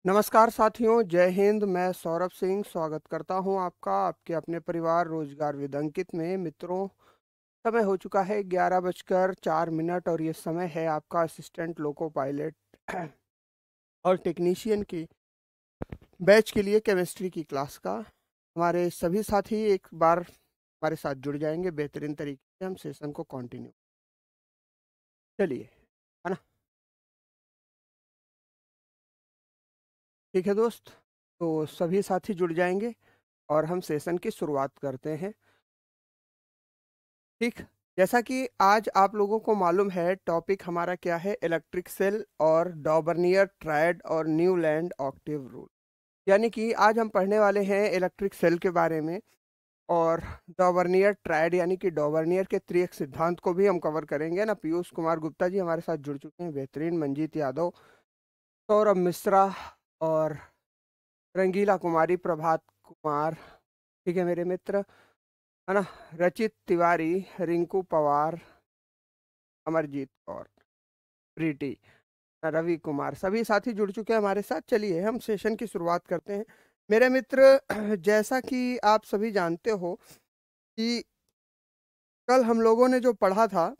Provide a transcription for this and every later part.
नमस्कार साथियों, जय हिंद। मैं सौरभ सिंह स्वागत करता हूं आपका आपके अपने परिवार रोजगार विद अंकित में। मित्रों, समय हो चुका है 11:04 और ये समय है आपका असिस्टेंट लोको पायलट और टेक्नीशियन की बैच के लिए केमिस्ट्री की क्लास का। हमारे सभी साथी एक बार हमारे साथ जुड़ जाएंगे, बेहतरीन तरीके से हम सेशन को कंटिन्यू चलिए, है ना। ठीक है दोस्त, तो सभी साथी जुड़ जाएंगे और हम सेशन की शुरुआत करते हैं। ठीक, जैसा कि आज आप लोगों को मालूम है, टॉपिक हमारा क्या है, इलेक्ट्रिक सेल और डॉबर्नियर ट्रायड और न्यूलैंड ऑक्टेव रूल। यानी कि आज हम पढ़ने वाले हैं इलेक्ट्रिक सेल के बारे में और डॉबर्नियर ट्रायड यानी कि डॉबर्नियर के त्रिक सिद्धांत को भी हम कवर करेंगे ना। पीयूष कुमार गुप्ता जी हमारे साथ जुड़ चुके हैं, बेहतरीन। मंजीत यादव, सौरभ मिश्रा और रंगीला कुमारी, प्रभात कुमार, ठीक है मेरे मित्र, है ना। रचित तिवारी, रिंकू पवार, अमरजीत कौर, प्रीति, रवि कुमार, सभी साथी जुड़ चुके हैं हमारे साथ। चलिए हम सेशन की शुरुआत करते हैं मेरे मित्र। जैसा कि आप सभी जानते हो कि कल हम लोगों ने जो पढ़ा था,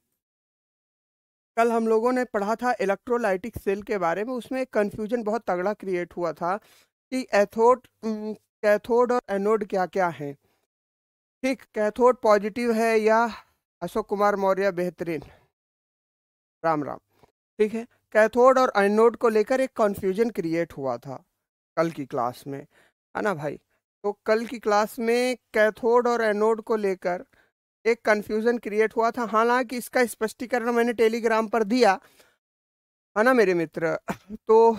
कल हम लोगों ने पढ़ा था इलेक्ट्रोलाइटिक सेल के बारे में। उसमें एक कन्फ्यूजन बहुत तगड़ा क्रिएट हुआ था कि कैथोड और एनोड क्या क्या है। ठीक, कैथोड पॉजिटिव है या अशोक कुमार मौर्य, बेहतरीन, राम राम। ठीक है, कैथोड और एनोड को लेकर एक कन्फ्यूजन क्रिएट हुआ था कल की क्लास में, है ना भाई। तो कल की क्लास में कैथोड और एनोड को लेकर एक कन्फ्यूजन क्रिएट हुआ था। हालांकि इसका स्पष्टीकरण मैंने टेलीग्राम पर दिया, है ना मेरे मित्र। तो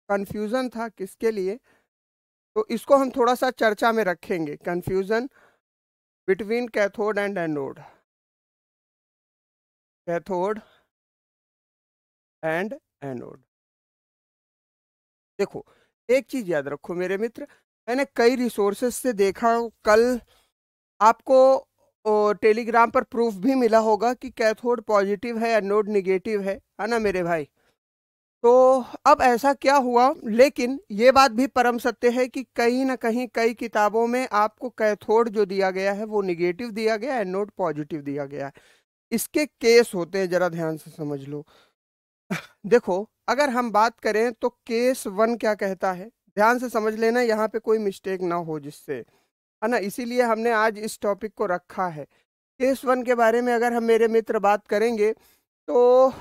कन्फ्यूजन था किसके लिए, तो इसको हम थोड़ा सा चर्चा में रखेंगे। Confusion between cathode and anode, cathode and anode. देखो, एक चीज याद रखो मेरे मित्र, मैंने कई रिसोर्सेज से देखा कल, आपको टेलीग्राम पर प्रूफ भी मिला होगा कि कैथोड पॉजिटिव है, एनोड निगेटिव है ना मेरे भाई। तो अब ऐसा क्या हुआ, लेकिन ये बात भी परम सत्य है कि कहीं ना कहीं कई किताबों में आपको कैथोड जो दिया गया है वो निगेटिव दिया गया है, एनोड पॉजिटिव दिया गया है। इसके केस होते हैं, जरा ध्यान से समझ लो। देखो, अगर हम बात करें तो केस 1 क्या कहता है, ध्यान से समझ लेना, यहाँ पे कोई मिस्टेक ना हो जिससे, है ना। इसीलिए हमने आज इस टॉपिक को रखा है। केस 1 के बारे में अगर हम मेरे मित्र बात करेंगे तो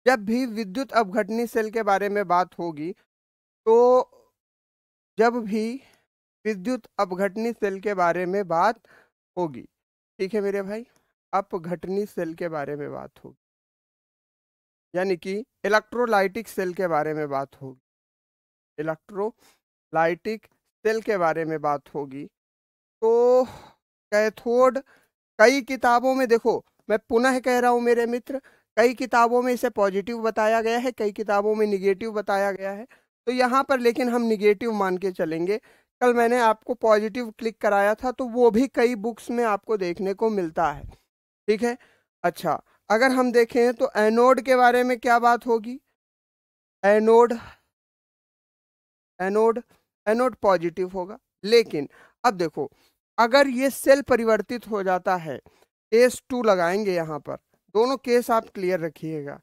जब भी विद्युत अपघटनी सेल के बारे में बात होगी, तो जब भी विद्युत अपघटनी सेल के बारे में बात होगी, ठीक है मेरे भाई, अपघटनी सेल के बारे में बात होगी, यानी कि इलेक्ट्रोलाइटिक सेल के बारे में बात होगी, इलेक्ट्रोलाइटिक सेल के बारे में बात होगी, तो कैथोड कई किताबों में, देखो मैं पुनः कह रहा हूं मेरे मित्र, कई किताबों में इसे पॉजिटिव बताया गया है, कई किताबों में निगेटिव बताया गया है। तो यहाँ पर लेकिन हम निगेटिव मान के चलेंगे। कल मैंने आपको पॉजिटिव क्लिक कराया था, तो वो भी कई बुक्स में आपको देखने को मिलता है, ठीक है। अच्छा, अगर हम देखें तो एनोड के बारे में क्या बात होगी, एनोड, एनोड, एनोड पॉजिटिव होगा। लेकिन अब देखो, अगर ये सेल परिवर्तित हो जाता है, केस 2 लगाएंगे यहाँ पर, दोनों केस आप क्लियर रखिएगा।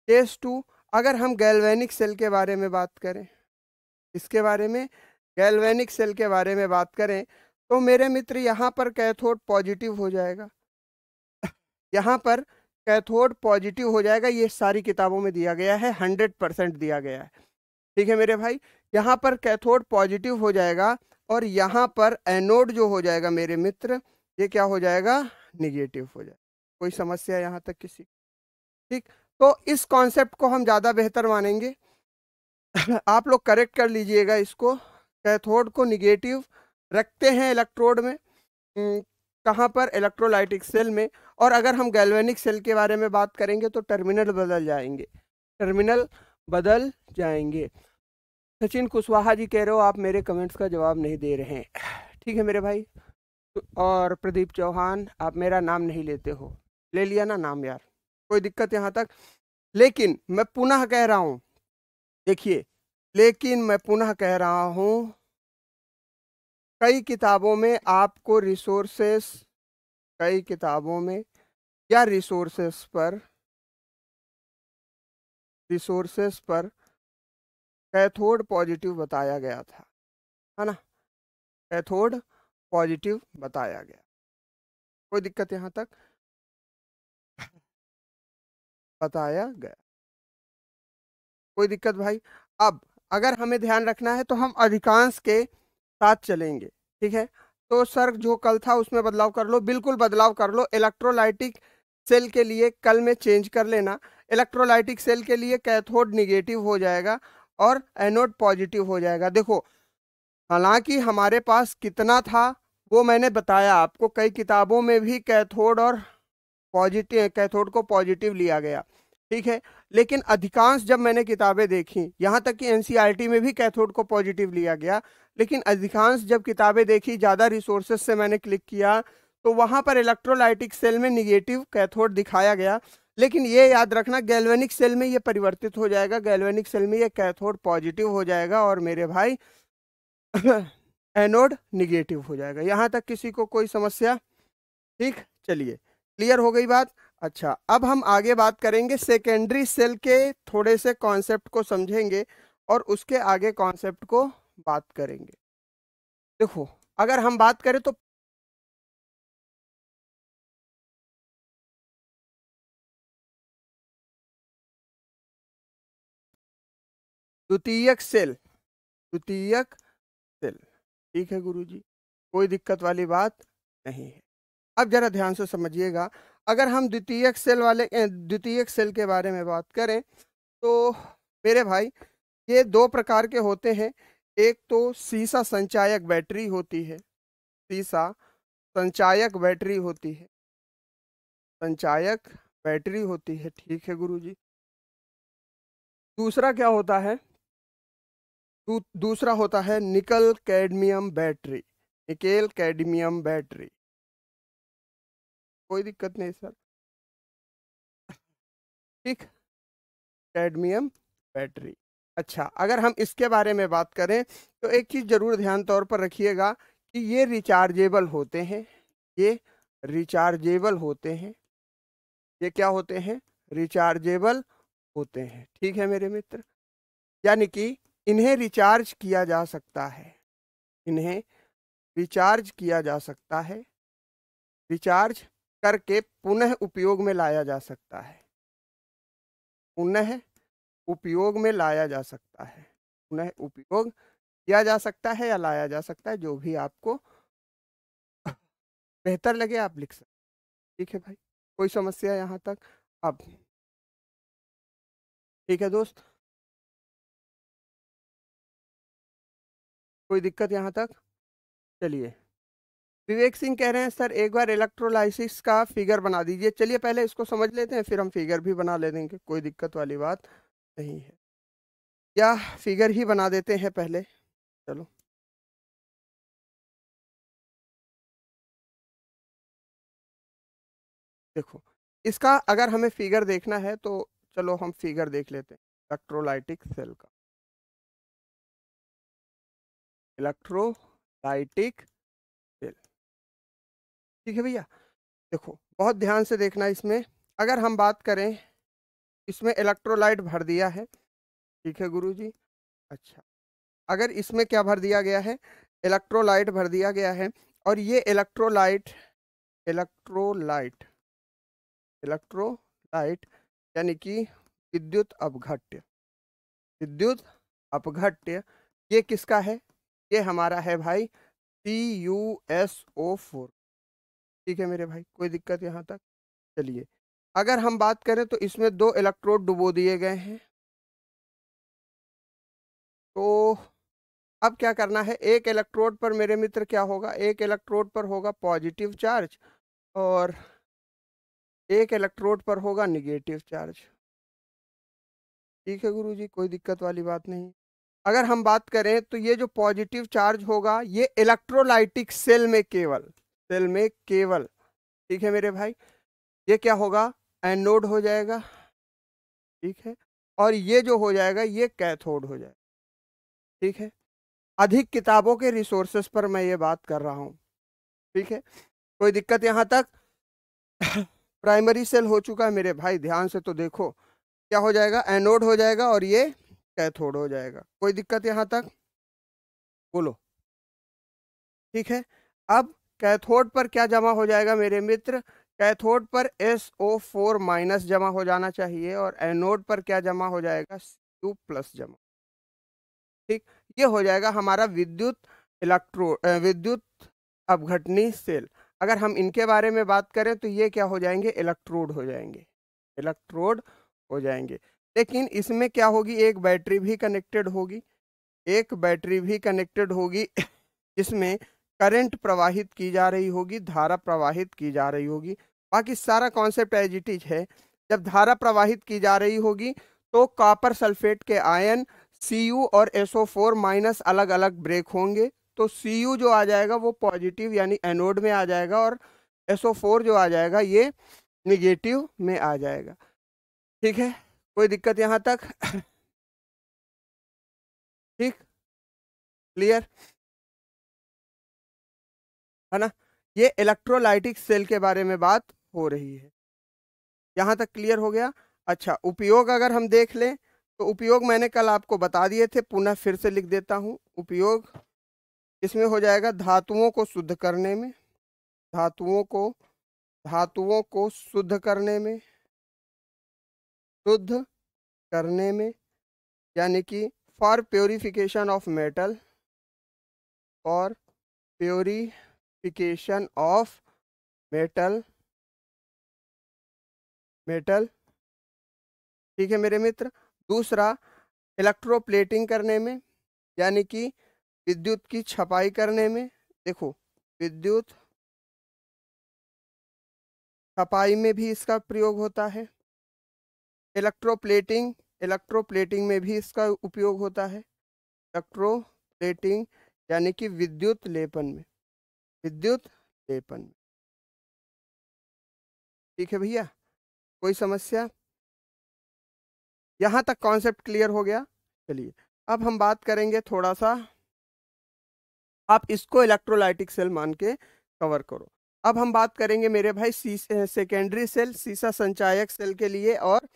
केस 2, अगर हम गैल्वेनिक सेल के बारे में बात करें, इसके बारे में, गैल्वेनिक सेल के बारे में बात करें, तो मेरे मित्र यहाँ पर कैथोड पॉजिटिव हो जाएगा, यहाँ पर कैथोड पॉजिटिव हो जाएगा। ये सारी किताबों में दिया गया है, 100% दिया गया है, ठीक है मेरे भाई। यहाँ पर कैथोड पॉजिटिव हो जाएगा और यहाँ पर एनोड जो हो जाएगा मेरे मित्र, ये क्या हो जाएगा, निगेटिव हो जाएगा। कोई समस्या यहाँ तक किसी, ठीक। तो इस कॉन्सेप्ट को हम ज़्यादा बेहतर मानेंगे। आप लोग करेक्ट कर लीजिएगा इसको, कैथोड को निगेटिव रखते हैं इलेक्ट्रोड में, कहाँ पर, इलेक्ट्रोलाइटिक सेल में। और अगर हम गैल्वेनिक सेल के बारे में बात करेंगे तो टर्मिनल बदल जाएंगे, टर्मिनल बदल जाएंगे। सचिन कुशवाहा जी कह रहे हो आप मेरे कमेंट्स का जवाब नहीं दे रहे हैं, ठीक है मेरे भाई। और प्रदीप चौहान, आप मेरा नाम नहीं लेते हो, ले लिया ना नाम यार, कोई दिक्कत यहाँ तक। लेकिन मैं पुनः कह रहा हूँ, देखिए लेकिन मैं पुनः कह रहा हूं, कई किताबों में आपको रिसोर्सेस, कई किताबों में या रिसोर्सेस पर कैथोड पॉजिटिव बताया गया था, है ना। कैथोड पॉजिटिव बताया गया। कोई दिक्कत यहाँ तक? बताया गया, कोई दिक्कत भाई? अब अगर हमें ध्यान रखना है तो हम अधिकांश के साथ चलेंगे, ठीक है। तो सर जो कल था उसमें बदलाव कर लो, बिल्कुल बदलाव कर लो। इलेक्ट्रोलाइटिक सेल के लिए कल में चेंज कर लेना। इलेक्ट्रोलाइटिक सेल के लिए कैथोड निगेटिव हो जाएगा और एनोड पॉजिटिव हो जाएगा। देखो, हालांकि हमारे पास कितना था वो मैंने बताया आपको, कई किताबों में भी कैथोड और पॉजिटिव, कैथोड को पॉजिटिव लिया गया, ठीक है। लेकिन अधिकांश जब मैंने किताबें देखी, यहाँ तक कि एनसीईआरटी में भी कैथोड को पॉजिटिव लिया गया, लेकिन अधिकांश जब किताबें देखी, ज़्यादा रिसोर्सेज से मैंने क्लिक किया, तो वहाँ पर इलेक्ट्रोलाइटिक सेल में निगेटिव कैथोड दिखाया गया। लेकिन ये याद रखना, गैल्वेनिक सेल में ये परिवर्तित हो जाएगा, गैल्वेनिक सेल में ये कैथोड पॉजिटिव हो जाएगा और मेरे भाई एनोड निगेटिव हो जाएगा। यहाँ तक किसी को कोई समस्या? ठीक, चलिए, क्लियर हो गई बात। अच्छा, अब हम आगे बात करेंगे सेकेंडरी सेल के, थोड़े से कॉन्सेप्ट को समझेंगे और उसके आगे कॉन्सेप्ट को बात करेंगे। देखो, अगर हम बात करें तो द्वितीयक सेल, द्वितीयक सेल, ठीक है गुरुजी, कोई दिक्कत वाली बात नहीं है। अब जरा ध्यान से समझिएगा, अगर हम द्वितीयक सेल के बारे में बात करें तो मेरे भाई ये दो प्रकार के होते हैं। एक तो सीसा संचायक बैटरी होती है, सीसा संचायक बैटरी होती है, संचायक बैटरी होती है, ठीक है गुरुजी। दूसरा क्या होता है? दूसरा होता है निकल cadmium battery, nickel cadmium battery. कोई दिक्कत नहीं सर, ठीक, कैडमियम बैटरी। अच्छा, अगर हम इसके बारे में बात करें तो एक चीज जरूर ध्यान तौर पर रखिएगा कि ये रिचार्जेबल होते हैं, ये रिचार्जेबल होते हैं, ये क्या होते हैं? रिचार्जेबल होते हैं, ठीक है मेरे मित्र। यानी कि इन्हें रिचार्ज किया जा सकता है, इन्हें रिचार्ज किया जा सकता है, रिचार्ज करके पुनः उपयोग में लाया जा सकता है, पुनः उपयोग में लाया जा सकता है, पुनः उपयोग किया जा सकता है या लाया जा सकता है, जो भी आपको बेहतर लगे आप लिख सकते, ठीक है भाई। कोई समस्या यहाँ तक? अब ठीक है दोस्त, कोई दिक्कत यहाँ तक? चलिए, विवेक सिंह कह रहे हैं सर एक बार इलेक्ट्रोलाइसिस का फिगर बना दीजिए। चलिए पहले इसको समझ लेते हैं, फिर हम फिगर भी बना ले देंगे, कोई दिक्कत वाली बात नहीं है। या फिगर ही बना देते हैं पहले, चलो। देखो, इसका अगर हमें फिगर देखना है तो चलो हम फिगर देख लेते हैं इलेक्ट्रोलाइटिक सेल का, इलेक्ट्रोलाइटिक सेल, ठीक है भैया। देखो, बहुत ध्यान से देखना इसमें, अगर हम बात करें, इसमें इलेक्ट्रोलाइट भर दिया है, ठीक है गुरुजी। अच्छा, अगर इसमें क्या भर दिया गया है? इलेक्ट्रोलाइट भर दिया गया है, और ये इलेक्ट्रोलाइट, इलेक्ट्रोलाइट, इलेक्ट्रोलाइट यानी कि विद्युत अपघट्य, विद्युत अपघट्य, ये किसका है? ये हमारा है भाई CuSO4, ठीक है मेरे भाई, कोई दिक्कत यहाँ तक? चलिए, अगर हम बात करें तो इसमें दो इलेक्ट्रोड डुबो दिए गए हैं, तो अब क्या करना है? एक इलेक्ट्रोड पर मेरे मित्र क्या होगा? एक इलेक्ट्रोड पर होगा पॉजिटिव चार्ज और एक इलेक्ट्रोड पर होगा निगेटिव चार्ज, ठीक है गुरुजी, कोई दिक्कत वाली बात नहीं। अगर हम बात करें तो ये जो पॉजिटिव चार्ज होगा ये इलेक्ट्रोलाइटिक सेल में केवल, सेल में केवल, ठीक है मेरे भाई, ये क्या होगा? एनोड हो जाएगा, ठीक है, और ये जो हो जाएगा ये कैथोड हो जाएगा, ठीक है, अधिक किताबों के रिसोर्सेस पर मैं ये बात कर रहा हूँ। ठीक है, कोई दिक्कत यहाँ तक? प्राइमरी सेल हो चुका है मेरे भाई, ध्यान से तो देखो, क्या हो जाएगा, एनोड हो जाएगा और ये कैथोड हो जाएगा। कोई दिक्कत यहाँ तक? बोलो। ठीक है, अब कैथोड पर क्या जमा हो जाएगा मेरे मित्र? कैथोड पर SO4 माइनस जमा हो जाना चाहिए और एनोड पर क्या जमा हो जाएगा? Cu प्लस जमा। ठीक, ये हो जाएगा हमारा विद्युत विद्युत अपघटनी सेल। अगर हम इनके बारे में बात करें तो ये क्या हो जाएंगे? इलेक्ट्रोड हो जाएंगे, इलेक्ट्रोड हो जाएंगे। लेकिन इसमें क्या होगी, एक बैटरी भी कनेक्टेड होगी, एक बैटरी भी कनेक्टेड होगी जिसमें करंट प्रवाहित की जा रही होगी, धारा प्रवाहित की जा रही होगी। बाकी सारा कॉन्सेप्ट एज इट इज है। जब धारा प्रवाहित की जा रही होगी तो कॉपर सल्फेट के आयन Cu और SO4 माइनस अलग अलग ब्रेक होंगे। तो Cu जो आ जाएगा वो पॉजिटिव यानी एनोड में आ जाएगा और SO4 जो आ जाएगा ये निगेटिव में आ जाएगा। ठीक है, कोई दिक्कत यहाँ तक? ठीक, क्लियर है ना? ये इलेक्ट्रोलाइटिक सेल के बारे में बात हो रही है, यहाँ तक क्लियर हो गया? अच्छा, उपयोग अगर हम देख लें तो उपयोग मैंने कल आपको बता दिए थे, पुनः फिर से लिख देता हूँ। उपयोग इसमें हो जाएगा धातुओं को शुद्ध करने में, धातुओं को शुद्ध करने में, शुद्ध करने में, यानी कि for purification of metal, for purification of metal, metal. ठीक है मेरे मित्र। दूसरा, इलेक्ट्रोप्लेटिंग करने में, यानी कि विद्युत की छपाई करने में। देखो, विद्युत छपाई में भी इसका प्रयोग होता है। इलेक्ट्रोप्लेटिंग, इलेक्ट्रोप्लेटिंग में भी इसका उपयोग होता है। इलेक्ट्रोप्लेटिंग यानी कि विद्युत लेपन में, विद्युत लेपन में। ठीक है भैया, कोई समस्या? यहाँ तक कॉन्सेप्ट क्लियर हो गया? चलिए, अब हम बात करेंगे थोड़ा सा, आप इसको इलेक्ट्रोलाइटिक सेल मान के कवर करो। अब हम बात करेंगे मेरे भाई सेकेंडरी सेल, सीसा संचायक सेल के लिए और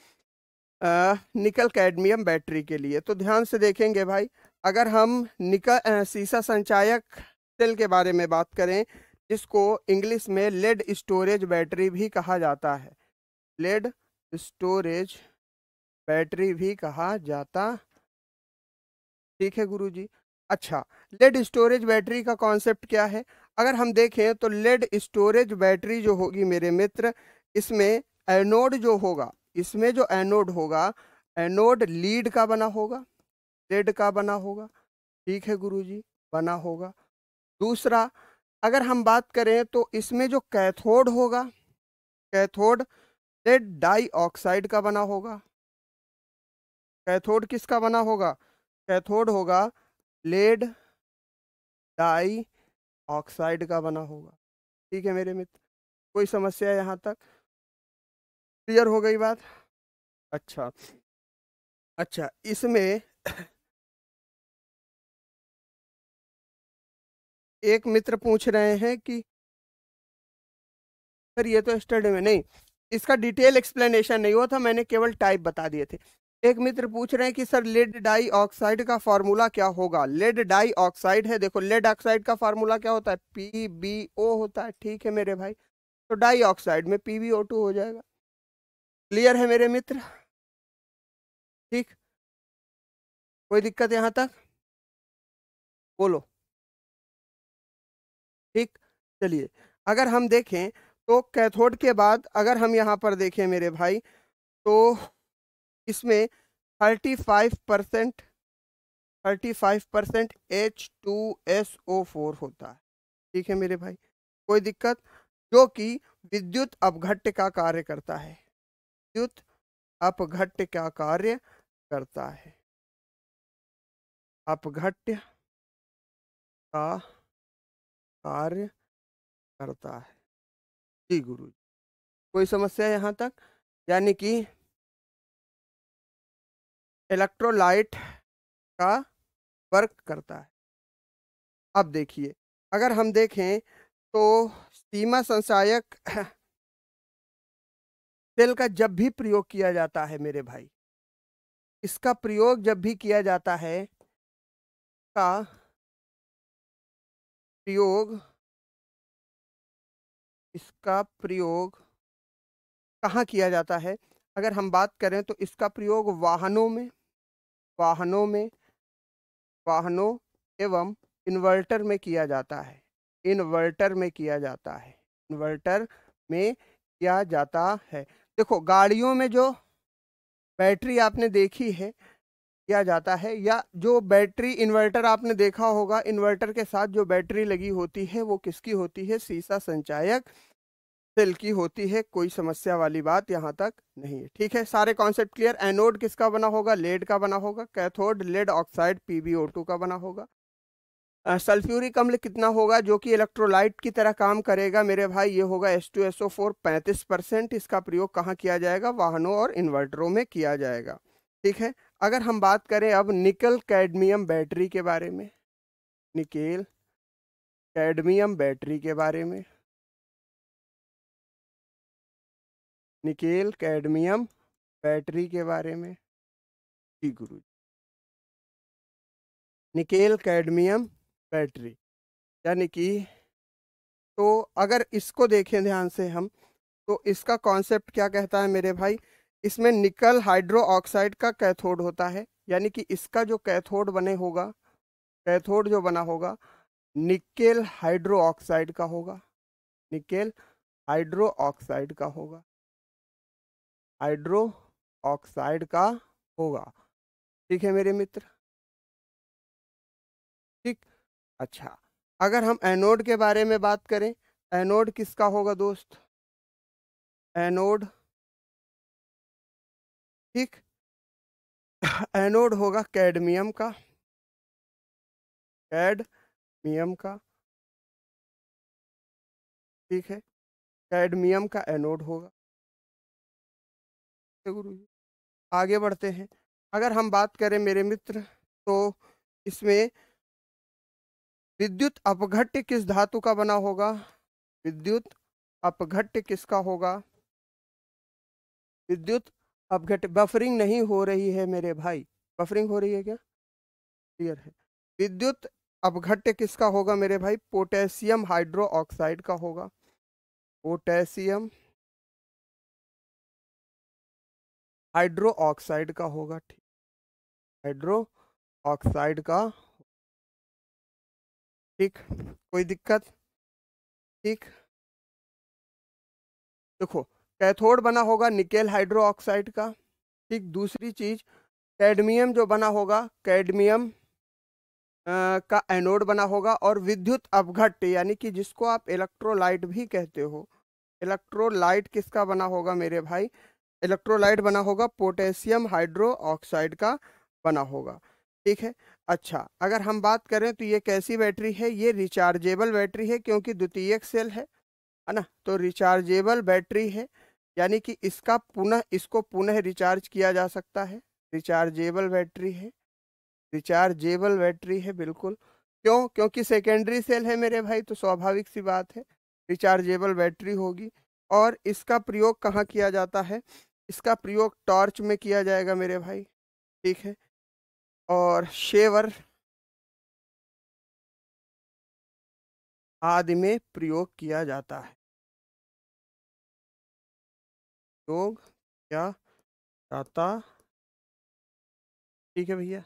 निकल कैडमियम बैटरी के लिए। तो ध्यान से देखेंगे भाई, अगर हम सीसा संचायक सेल के बारे में बात करें, जिसको इंग्लिश में लेड स्टोरेज बैटरी भी कहा जाता है, लेड स्टोरेज बैटरी भी कहा जाता। ठीक है गुरुजी। अच्छा, लेड स्टोरेज बैटरी का कॉन्सेप्ट क्या है? अगर हम देखें तो लेड स्टोरेज बैटरी जो होगी मेरे मित्र, इसमें एनोड जो होगा, इसमें जो एनोड होगा, एनोड लीड का बना होगा, लेड का बना होगा। ठीक है गुरुजी, बना होगा। दूसरा, अगर हम बात करें तो इसमें जो कैथोड होगा, कैथोड लेड डाई ऑक्साइड का बना होगा। कैथोड किसका बना होगा? कैथोड होगा लेड डाई ऑक्साइड का बना होगा। ठीक है मेरे मित्र, कोई समस्या यहाँ तक? क्लियर हो गई बात? अच्छा, अच्छा, इसमें एक मित्र पूछ रहे हैं कि सर ये तो स्टडी में नहीं, इसका डिटेल एक्सप्लेनेशन नहीं हुआ था, मैंने केवल टाइप बता दिए थे। एक मित्र पूछ रहे हैं कि सर लेड डाई ऑक्साइड का फॉर्मूला क्या होगा? लेड डाई ऑक्साइड है, देखो लेड ऑक्साइड का फॉर्मूला क्या होता है? PbO होता है। ठीक है मेरे भाई, तो डाई ऑक्साइड में PbO2 हो जाएगा। क्लियर है मेरे मित्र? ठीक, कोई दिक्कत यहाँ तक? बोलो। ठीक, चलिए, अगर हम देखें तो कैथोड के बाद अगर हम यहाँ पर देखें मेरे भाई, तो इसमें 35% 35% H2SO4 होता है। ठीक है मेरे भाई, कोई दिक्कत? जो कि विद्युत अपघट्य का कार्य करता है, विद्युत अपघट्य का कार्य करता है, अपघट्य का कार्य करता है। जी गुरु जी, कोई समस्या यहाँ तक? यानी कि इलेक्ट्रोलाइट का वर्क करता है। अब देखिए, अगर हम देखें तो सीमा संचायक सेल का जब भी प्रयोग किया जाता है मेरे भाई, इसका प्रयोग जब भी किया जाता है, का प्रयोग इसका प्रयोग कहाँ किया जाता है? अगर हम बात करें तो इसका प्रयोग वाहनों में वाहनों एवं इन्वर्टर में किया जाता है। इन्वर्टर में किया जाता है। इन्वर्टर में किया जाता है। देखो, गाड़ियों में जो बैटरी आपने देखी है किया जाता है, या जो बैटरी इन्वर्टर आपने देखा होगा, इन्वर्टर के साथ जो बैटरी लगी होती है वो किसकी होती है? सीसा संचायक सेल की होती है। कोई समस्या वाली बात यहाँ तक नहीं है। ठीक है, सारे कॉन्सेप्ट क्लियर। एनोड किसका बना होगा? लेड का बना होगा। कैथोड लेड ऑक्साइड PbO2 का बना होगा। सल्फ्यूरिक अम्ल कितना होगा जो कि इलेक्ट्रोलाइट की तरह काम करेगा मेरे भाई? ये होगा H2SO4 35%। इसका प्रयोग कहाँ किया जाएगा? वाहनों और इन्वर्टरों में किया जाएगा। ठीक है, अगर हम बात करें अब निकल कैडमियम बैटरी के बारे में, निकेल कैडमियम बैटरी के बारे में, निकेल कैडमियम बैटरी के बारे में, जी गुरु, निकेल कैडमियम बैटरी, यानी कि, तो अगर इसको देखें ध्यान से हम, तो इसका कॉन्सेप्ट क्या कहता है मेरे भाई? इसमें निकल हाइड्रो ऑक्साइड का कैथोड होता है, यानी कि इसका जो कैथोड बने होगा, कैथोड जो बना होगा निकेल हाइड्रो ऑक्साइड का होगा। निकेल हाइड्रो ऑक्साइड का होगा। हाइड्रो ऑक्साइड का होगा। ठीक है मेरे मित्र। ठीक। अच्छा, अगर हम एनोड के बारे में बात करें, एनोड किसका होगा दोस्त? एनोड, ठीक, एनोड होगा कैडमियम का, कैडमियम का। ठीक है, कैडमियम का एनोड होगा। ठीक है गुरु जी, आगे बढ़ते हैं। अगर हम बात करें मेरे मित्र, तो इसमें विद्युत अपघट्य किस धातु का बना होगा? विद्युत अपघट्य किसका होगा? विद्युत अपघट्य, बफरिंग नहीं हो रही है मेरे भाई, बफरिंग हो रही है क्या? क्लियर है। विद्युत अपघट्य किसका होगा मेरे भाई? पोटेशियम हाइड्रो ऑक्साइड का होगा। पोटेशियम हाइड्रो ऑक्साइड का होगा। ठीक, हाइड्रो ऑक्साइड का। ठीक, कोई दिक्कत? ठीक, देखो, कैथोड बना होगा निकेल हाइड्रो ऑक्साइड का। ठीक, दूसरी चीज, कैडमियम जो बना होगा, कैडमियम का एनोड बना होगा। और विद्युत अपघट्य, यानी कि जिसको आप इलेक्ट्रोलाइट भी कहते हो, इलेक्ट्रोलाइट किसका बना होगा मेरे भाई? इलेक्ट्रोलाइट बना होगा पोटेशियम हाइड्रो ऑक्साइड का बना होगा। ठीक है। अच्छा, अगर हम बात करें तो ये कैसी बैटरी है? ये रिचार्जेबल बैटरी है, क्योंकि द्वितीयक सेल है ना, तो रिचार्जेबल बैटरी है, यानी कि इसको पुनः रिचार्ज किया जा सकता है। रिचार्जेबल बैटरी है, रिचार्जेबल बैटरी है बिल्कुल। क्यों? क्योंकि सेकेंडरी सेल है मेरे भाई, तो स्वाभाविक सी बात है रिचार्जेबल बैटरी होगी। और इसका प्रयोग कहाँ किया जाता है? इसका प्रयोग टॉर्च में किया जाएगा मेरे भाई। ठीक है, और शेवर आदि में प्रयोग किया जाता है। प्रयोग किया जाता। ठीक है भैया,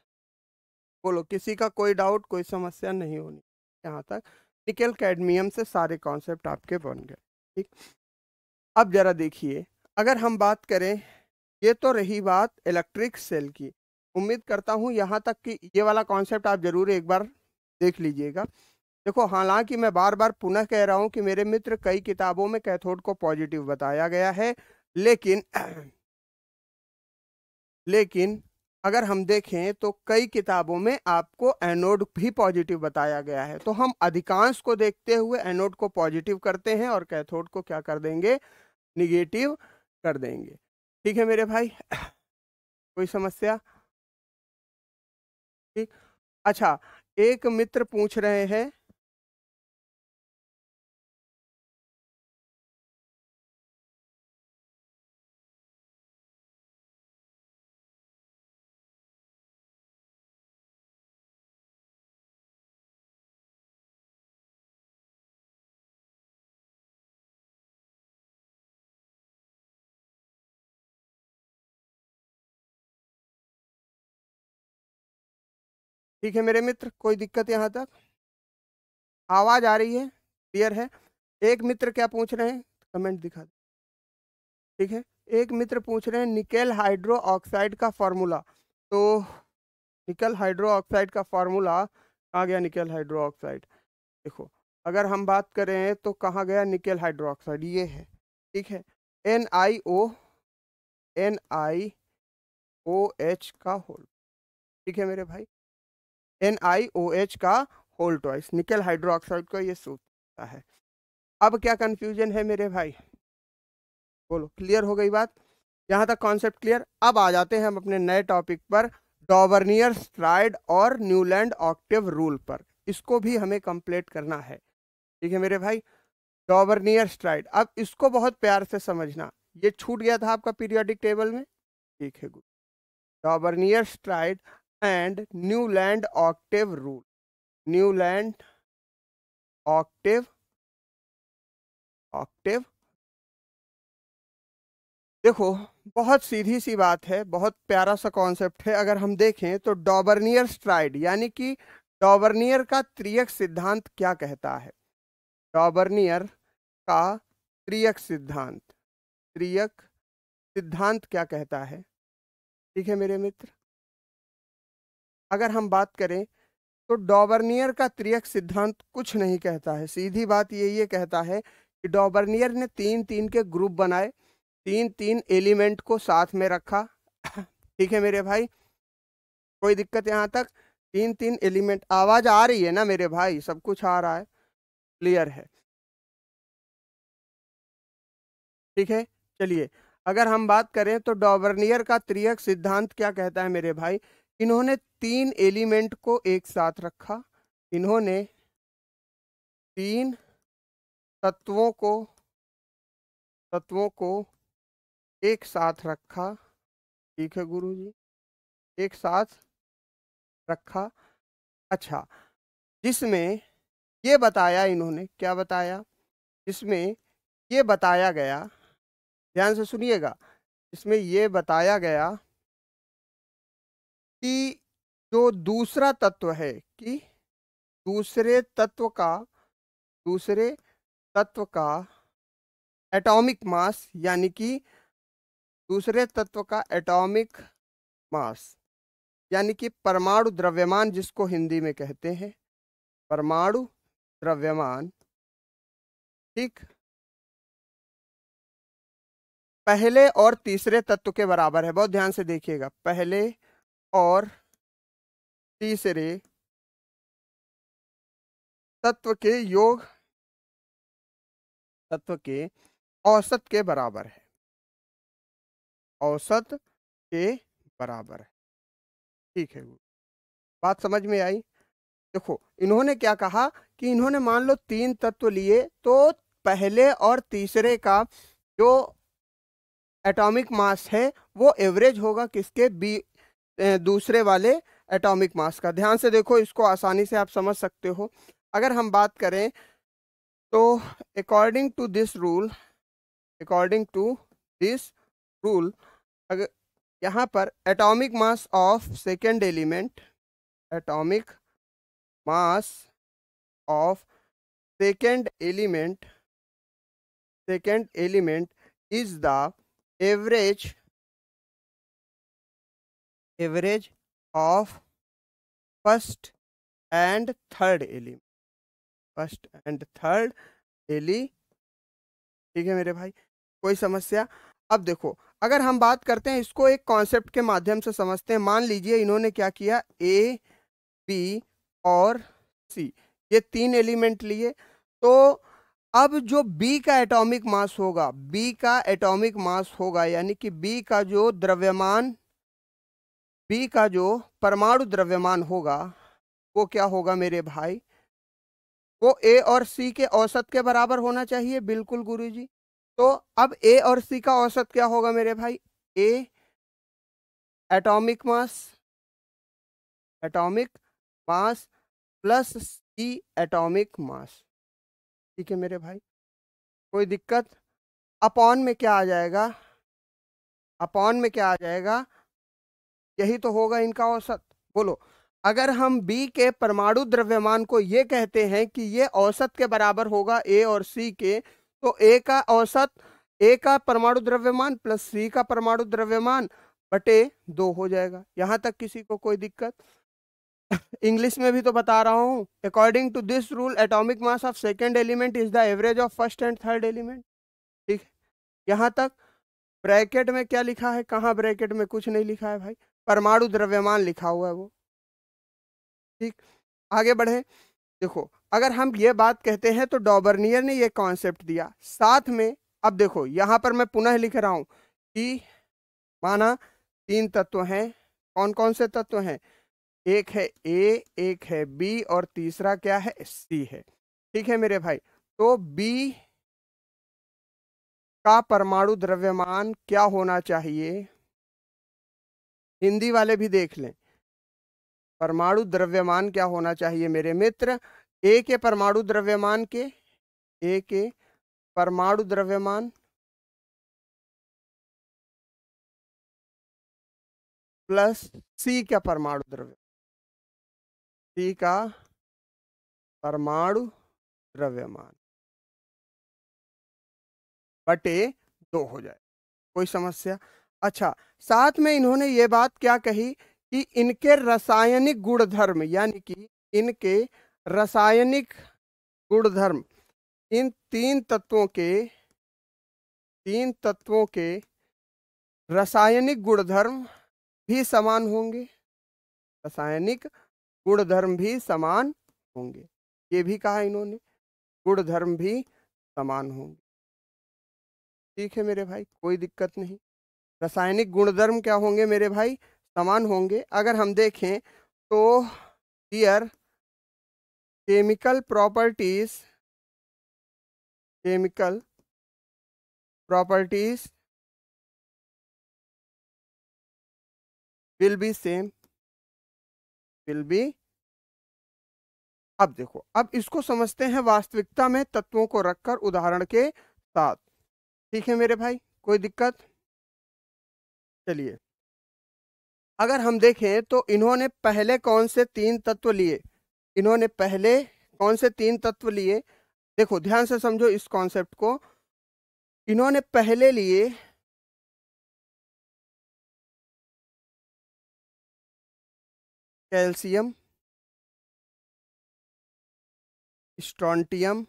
बोलो, किसी का कोई डाउट, कोई समस्या नहीं होनी यहाँ तक। निकेल कैडमियम से सारे कॉन्सेप्ट आपके बन गए। ठीक, अब जरा देखिए, अगर हम बात करें, ये तो रही बात इलेक्ट्रिक सेल की। उम्मीद करता हूँ यहाँ तक कि ये वाला कॉन्सेप्ट आप जरूर एक बार देख लीजिएगा। देखो, हालांकि मैं बार बार पुनः कह रहा हूँ कि मेरे मित्र, कई किताबों में कैथोड को पॉजिटिव बताया गया है, लेकिन लेकिन अगर हम देखें तो कई किताबों में आपको एनोड भी पॉजिटिव बताया गया है। तो हम अधिकांश को देखते हुए एनोड को पॉजिटिव करते हैं और कैथोड को क्या कर देंगे? निगेटिव कर देंगे। ठीक है मेरे भाई, कोई समस्या? ठीक, अच्छा, एक मित्र पूछ रहे हैं, ठीक है मेरे मित्र, कोई दिक्कत यहाँ तक? आवाज आ रही है, क्लियर है? एक मित्र क्या पूछ रहे हैं, कमेंट दिखा दो। ठीक है, एक मित्र पूछ रहे हैं निकेल हाइड्रो ऑक्साइड का फॉर्मूला। तो निकल हाइड्रो ऑक्साइड का फॉर्मूला आ गया, निकेल हाइड्रो ऑक्साइड। देखो, अगर हम बात करें तो कहाँ गया निकेल हाइड्रो ऑक्साइड, ये है। ठीक है, NiOH का होल। ठीक है मेरे भाई, NiOH का whole twice nickel hydroxide का ये सूत्र है। अब क्या कंफ्यूजन है मेरे भाई, बोलो, क्लियर हो गई बात? यहाँ तक कॉन्सेप्ट क्लियर। अब आ जाते हैं हम अपने नए टॉपिक पर, डॉबर्नियर स्ट्राइड और न्यूलैंड ऑक्टेव रूल पर। इसको भी हमें कंप्लीट करना है। ठीक है मेरे भाई, डॉबर्नियर स्ट्राइड, अब इसको बहुत प्यार से समझना, ये छूट गया था आपका पीरियोडिक टेबल में। ठीक है, good. Dobereiner's triad and Newland octave rule, Newland octave octave. देखो, बहुत सीधी सी बात है, बहुत प्यारा सा कॉन्सेप्ट है। अगर हम देखें तो डॉबर्नियर स्ट्राइड यानी कि डॉबर्नियर का त्रियक सिद्धांत क्या कहता है, डॉबर्नियर का त्रियक सिद्धांत, त्रियक सिद्धांत क्या कहता है? ठीक है मेरे मित्र, अगर हम बात करें तो डॉबर्नियर का त्रियक सिद्धांत कुछ नहीं कहता है, सीधी बात ये कहता है कि डॉबर्नियर ने तीन तीन के ग्रुप बनाए, तीन तीन एलिमेंट को साथ में रखा। ठीक है मेरे भाई, कोई दिक्कत यहाँ तक? तीन तीन एलिमेंट, आवाज आ रही है ना मेरे भाई, सब कुछ आ रहा है, क्लियर है? ठीक है, चलिए, अगर हम बात करें तो डॉबर्नियर का त्रियक सिद्धांत क्या कहता है मेरे भाई, इन्होंने तीन एलिमेंट को एक साथ रखा, इन्होंने तीन तत्वों को तत्वों को एक साथ रखा। ठीक है गुरुजी, एक साथ रखा। अच्छा, जिसमें ये बताया, इन्होंने क्या बताया, जिसमें ये बताया गया, ध्यान से सुनिएगा, इसमें ये बताया गया कि जो दूसरा तत्व है, कि दूसरे तत्व का दूसरे तत्व का एटॉमिक मास, यानी कि दूसरे तत्व का एटॉमिक मास यानी कि परमाणु द्रव्यमान, जिसको हिंदी में कहते हैं परमाणु द्रव्यमान, ठीक, पहले और तीसरे तत्व के बराबर है। बहुत ध्यान से देखिएगा, पहले और तीसरे तत्व के योग, तत्व के औसत के बराबर है, औसत के बराबर है। ठीक है, बात समझ में आई? देखो, इन्होंने क्या कहा कि इन्होंने मान लो तीन तत्व लिए, तो पहले और तीसरे का जो एटॉमिक मास है वो एवरेज होगा किसके, दूसरे वाले एटॉमिक मास का। ध्यान से देखो, इसको आसानी से आप समझ सकते हो। अगर हम बात करें तो according to this rule, according to this rule, अगर यहाँ पर atomic mass of second element, atomic mass of second element, second element is the average, average of first and third element, first and third ele. ठीक है मेरे भाई, कोई समस्या? अब देखो, अगर हम बात करते हैं, इसको एक कॉन्सेप्ट के माध्यम से समझते हैं। मान लीजिए इन्होंने क्या किया, ए, बी और सी, ये तीन एलिमेंट लिए। तो अब जो बी का एटॉमिक मास होगा, बी का एटॉमिक मास होगा, यानी कि बी का जो द्रव्यमान, बी का जो परमाणु द्रव्यमान होगा, वो क्या होगा मेरे भाई, वो ए और सी के औसत के बराबर होना चाहिए। बिल्कुल गुरुजी। तो अब ए और सी का औसत क्या होगा मेरे भाई, A atomic mass, atomic mass plus C atomic mass. ठीक है मेरे भाई, कोई दिक्कत। अपॉन में क्या आ जाएगा, अपॉन में क्या आ जाएगा, यही तो होगा इनका औसत। बोलो, अगर हम बी के परमाणु द्रव्यमान को ये कहते हैं कि ये औसत के बराबर होगा ए और सी के, तो ए का औसत, ए का परमाणु द्रव्यमान प्लस सी का परमाणु द्रव्यमान बटे 2 हो जाएगा। यहां तक किसी को कोई दिक्कत? इंग्लिश में भी तो बता रहा हूं, according to this rule atomic mass of second element is the average of first and third element. ठीक है, यहां तक। ब्रैकेट में क्या लिखा है, कहाँ ब्रैकेट में कुछ नहीं लिखा है भाई, परमाणु द्रव्यमान लिखा हुआ है वो। ठीक, आगे बढ़े। देखो, अगर हम ये बात कहते हैं तो डॉबर्नियर ने ये कॉन्सेप्ट दिया साथ में। अब देखो यहां पर मैं पुनः लिख रहा हूं कि माना 3 तत्व हैं। कौन कौन से तत्व हैं, एक है ए, एक है बी और तीसरा क्या है, सी है। ठीक है मेरे भाई, तो बी का परमाणु द्रव्यमान क्या होना चाहिए, हिंदी वाले भी देख लें। परमाणु द्रव्यमान क्या होना चाहिए मेरे मित्र, ए के परमाणु द्रव्यमान के, ए के परमाणु द्रव्यमान प्लस सी का परमाणु द्रव्य, सी का परमाणु द्रव्यमान बटे 2 हो जाए। कोई समस्या? अच्छा, साथ में इन्होंने ये बात क्या कही कि इनके रासायनिक गुणधर्म, यानी कि इनके रासायनिक गुणधर्म, इन 3 तत्वों के रासायनिक गुणधर्म भी समान होंगे, रासायनिक गुणधर्म भी समान होंगे। ये भी कहा इन्होंने, गुणधर्म भी समान होंगे। ठीक है मेरे भाई, कोई दिक्कत नहीं। रासायनिक गुणधर्म क्या होंगे मेरे भाई, समान होंगे। अगर हम देखें तो here chemical properties, chemical properties will be same, will be. अब देखो, अब इसको समझते हैं वास्तविकता में तत्वों को रखकर उदाहरण के साथ। ठीक है मेरे भाई, कोई दिक्कत? चलिए, अगर हम देखें तो इन्होंने पहले कौन से 3 तत्व लिए, इन्होंने पहले कौन से 3 तत्व लिए, देखो ध्यान से समझो इस कॉन्सेप्ट को। इन्होंने पहले लिए कैल्शियम, स्ट्रोंटियम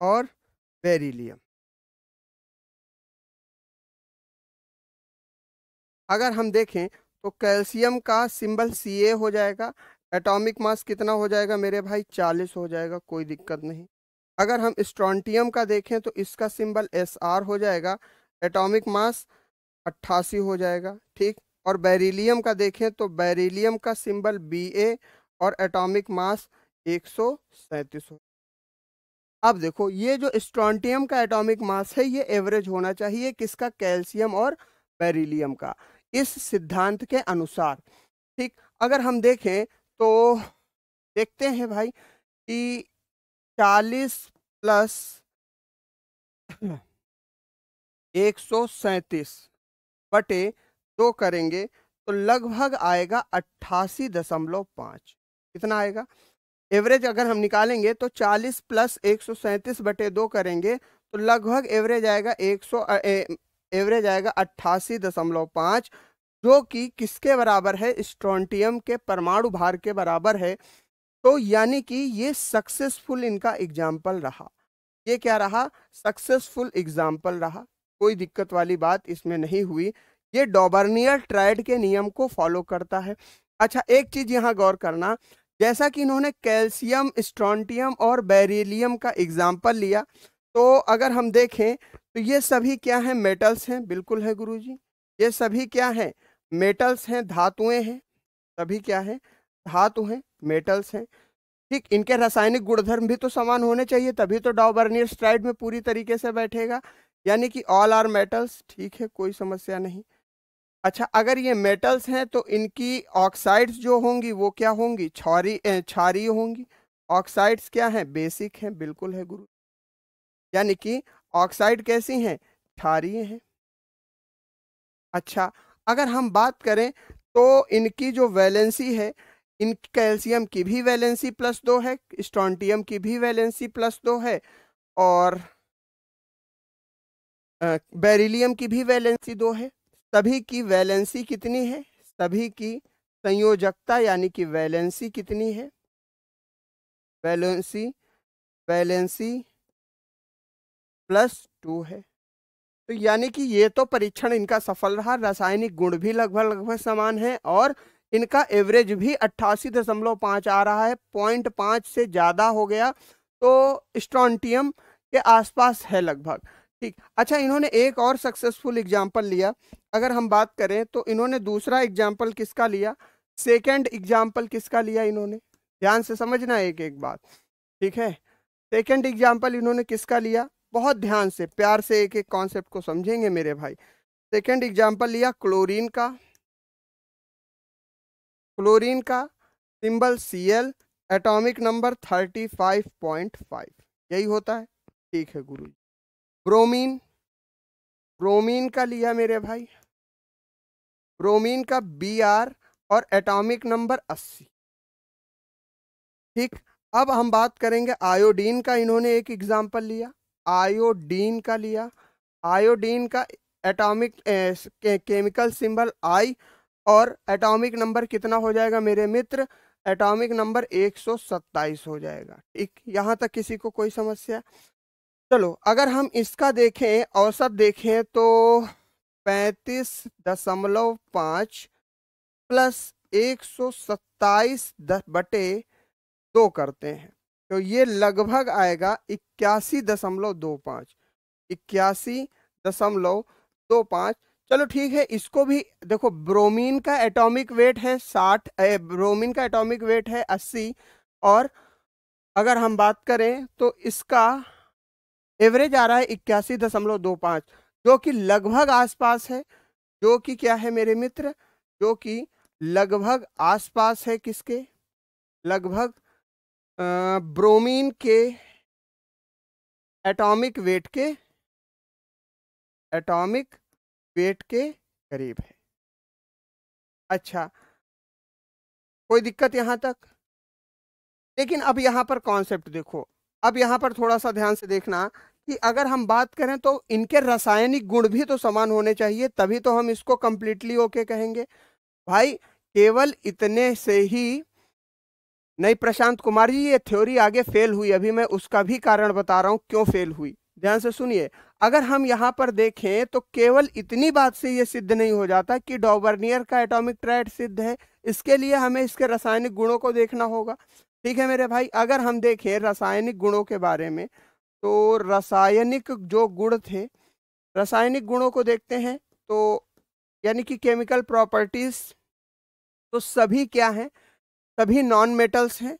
और बेरिलियम। अगर हम देखें तो कैल्शियम का सिंबल Ca हो जाएगा, एटॉमिक मास कितना हो जाएगा मेरे भाई, 40 हो जाएगा, कोई दिक्कत नहीं। अगर हम स्ट्रोंटियम का देखें तो इसका सिंबल Sr हो जाएगा, एटॉमिक मास 88 हो जाएगा। ठीक, और बेरिलियम का देखें तो बेरिलियम का सिंबल Ba और एटॉमिक मास 137 हो। अब देखो, ये जो स्ट्रोंटियम का एटॉमिक मास है ये एवरेज होना चाहिए किसका, कैल्शियम और बेरिलियम का, इस सिद्धांत के अनुसार। ठीक, अगर हम देखें तो देखते हैं भाई कि 40 प्लस 137 बटे 2 करेंगे तो लगभग आएगा 88.5। कितना आएगा एवरेज, अगर हम निकालेंगे तो 40 प्लस 137 बटे 2 करेंगे तो लगभग एवरेज आएगा 88.5, जो कि किसके बराबर है, स्ट्रोंटियम के परमाणु भार के बराबर है। तो यानी कि ये सक्सेसफुल इनका एग्जाम्पल रहा, ये क्या रहा, सक्सेसफुल एग्जाम्पल रहा। कोई दिक्कत वाली बात इसमें नहीं हुई, ये डॉबर्नियर ट्रायड के नियम को फॉलो करता है। अच्छा, एक चीज यहाँ गौर करना, जैसा कि इन्होंने कैल्शियम, स्ट्रोंटियम और बेरिलियम का एग्जाम्पल लिया, तो अगर हम देखें तो ये सभी क्या हैं, मेटल्स हैं। बिल्कुल है गुरुजी, ये सभी क्या हैं, मेटल्स हैं, धातुएं हैं, सभी क्या है, धातु हैं, मेटल्स हैं। ठीक, इनके रासायनिक गुणधर्म भी तो समान होने चाहिए, तभी तो डॉबर्नियर स्ट्राइड में पूरी तरीके से बैठेगा। यानी कि ऑल आर मेटल्स, ठीक है, कोई समस्या नहीं। अच्छा, अगर ये मेटल्स हैं तो इनकी ऑक्साइड्स जो होंगी वो क्या होंगी, क्षारीय होंगी। ऑक्साइड्स क्या हैं, बेसिक हैं, बिल्कुल है गुरु। यानी कि ऑक्साइड कैसी हैं, क्षारीय हैं। अच्छा, अगर हम बात करें तो इनकी जो वैलेंसी है, इन कैल्शियम की भी वैलेंसी +2 है, स्ट्रोंटियम की भी वैलेंसी +2 है, और बेरिलियम की भी वैलेंसी 2 है। सभी की वैलेंसी कितनी है, सभी की संयोजकता यानी कि वैलेंसी कितनी है, वैलेंसी वैलेंसी +2 है। तो यानी कि ये तो परीक्षण इनका सफल रहा, रासायनिक गुण भी लगभग लगभग समान है, और इनका एवरेज भी 88.5 आ रहा है, 0.5 से ज्यादा हो गया तो स्ट्रोंटियम के आसपास है लगभग। ठीक, अच्छा, इन्होंने एक और सक्सेसफुल एग्जाम्पल लिया। अगर हम बात करें तो इन्होंने दूसरा एग्जाम्पल किसका लिया, सेकेंड एग्जाम्पल किसका लिया, इन्होंने ध्यान से समझना एक एक बात, ठीक है। सेकेंड एग्जाम्पल इन्होंने किसका लिया, बहुत ध्यान से प्यार से एक एक कॉन्सेप्ट को समझेंगे मेरे भाई। सेकेंड एग्जाम्पल लिया क्लोरीन का। क्लोरीन का सिंबल Cl, एटॉमिक नंबर 35.5, यही होता है, ठीक है गुरु। ब्रोमीन, ब्रोमीन का लिया मेरे भाई, ब्रोमीन का Br और एटॉमिक नंबर 80। ठीक, अब हम बात करेंगे आयोडीन का। इन्होंने एक एग्जाम्पल लिया, आयोडीन का लिया। आयोडीन का एटॉमिक केमिकल सिंबल I, और एटॉमिक नंबर कितना हो जाएगा मेरे मित्र, एटॉमिक नंबर 127 हो जाएगा। ठीक, यहाँ तक किसी को कोई समस्या। चलो, अगर हम इसका देखें, औसत देखें तो 35.5 प्लस 127/2 करते हैं तो ये लगभग आएगा 81.25, 81.25। चलो ठीक है, इसको भी देखो, ब्रोमीन का एटॉमिक वेट है 60, ब्रोमीन का एटॉमिक वेट है 80, और अगर हम बात करें तो इसका एवरेज आ रहा है 81.25, जो कि लगभग आसपास है, जो कि क्या है मेरे मित्र, जो कि लगभग आसपास है किसके, लगभग ब्रोमीन के एटॉमिक वेट के, एटॉमिक वेट के करीब है। अच्छा, कोई दिक्कत यहां तक। लेकिन अब यहाँ पर कॉन्सेप्ट देखो, अब यहाँ पर थोड़ा सा ध्यान से देखना कि अगर हम बात करें तो इनके रासायनिक गुण भी तो समान होने चाहिए, तभी तो हम इसको कंप्लीटली ओके कहेंगे भाई। केवल इतने से ही नहीं प्रशांत कुमार जी, ये थ्योरी आगे फेल हुई, अभी मैं उसका भी कारण बता रहा हूं क्यों फेल हुई, ध्यान से सुनिए। अगर हम यहाँ पर देखें तो केवल इतनी बात से ये सिद्ध नहीं हो जाता कि डॉबर्नियर का एटॉमिक ट्रायड सिद्ध है, इसके लिए हमें इसके रासायनिक गुणों को देखना होगा। ठीक है मेरे भाई, अगर हम देखें रासायनिक गुणों के बारे में तो रासायनिक जो गुण थे, रासायनिक गुणों को देखते हैं तो यानी कि केमिकल प्रॉपर्टीज, तो सभी क्या हैं, सभी नॉन मेटल्स हैं,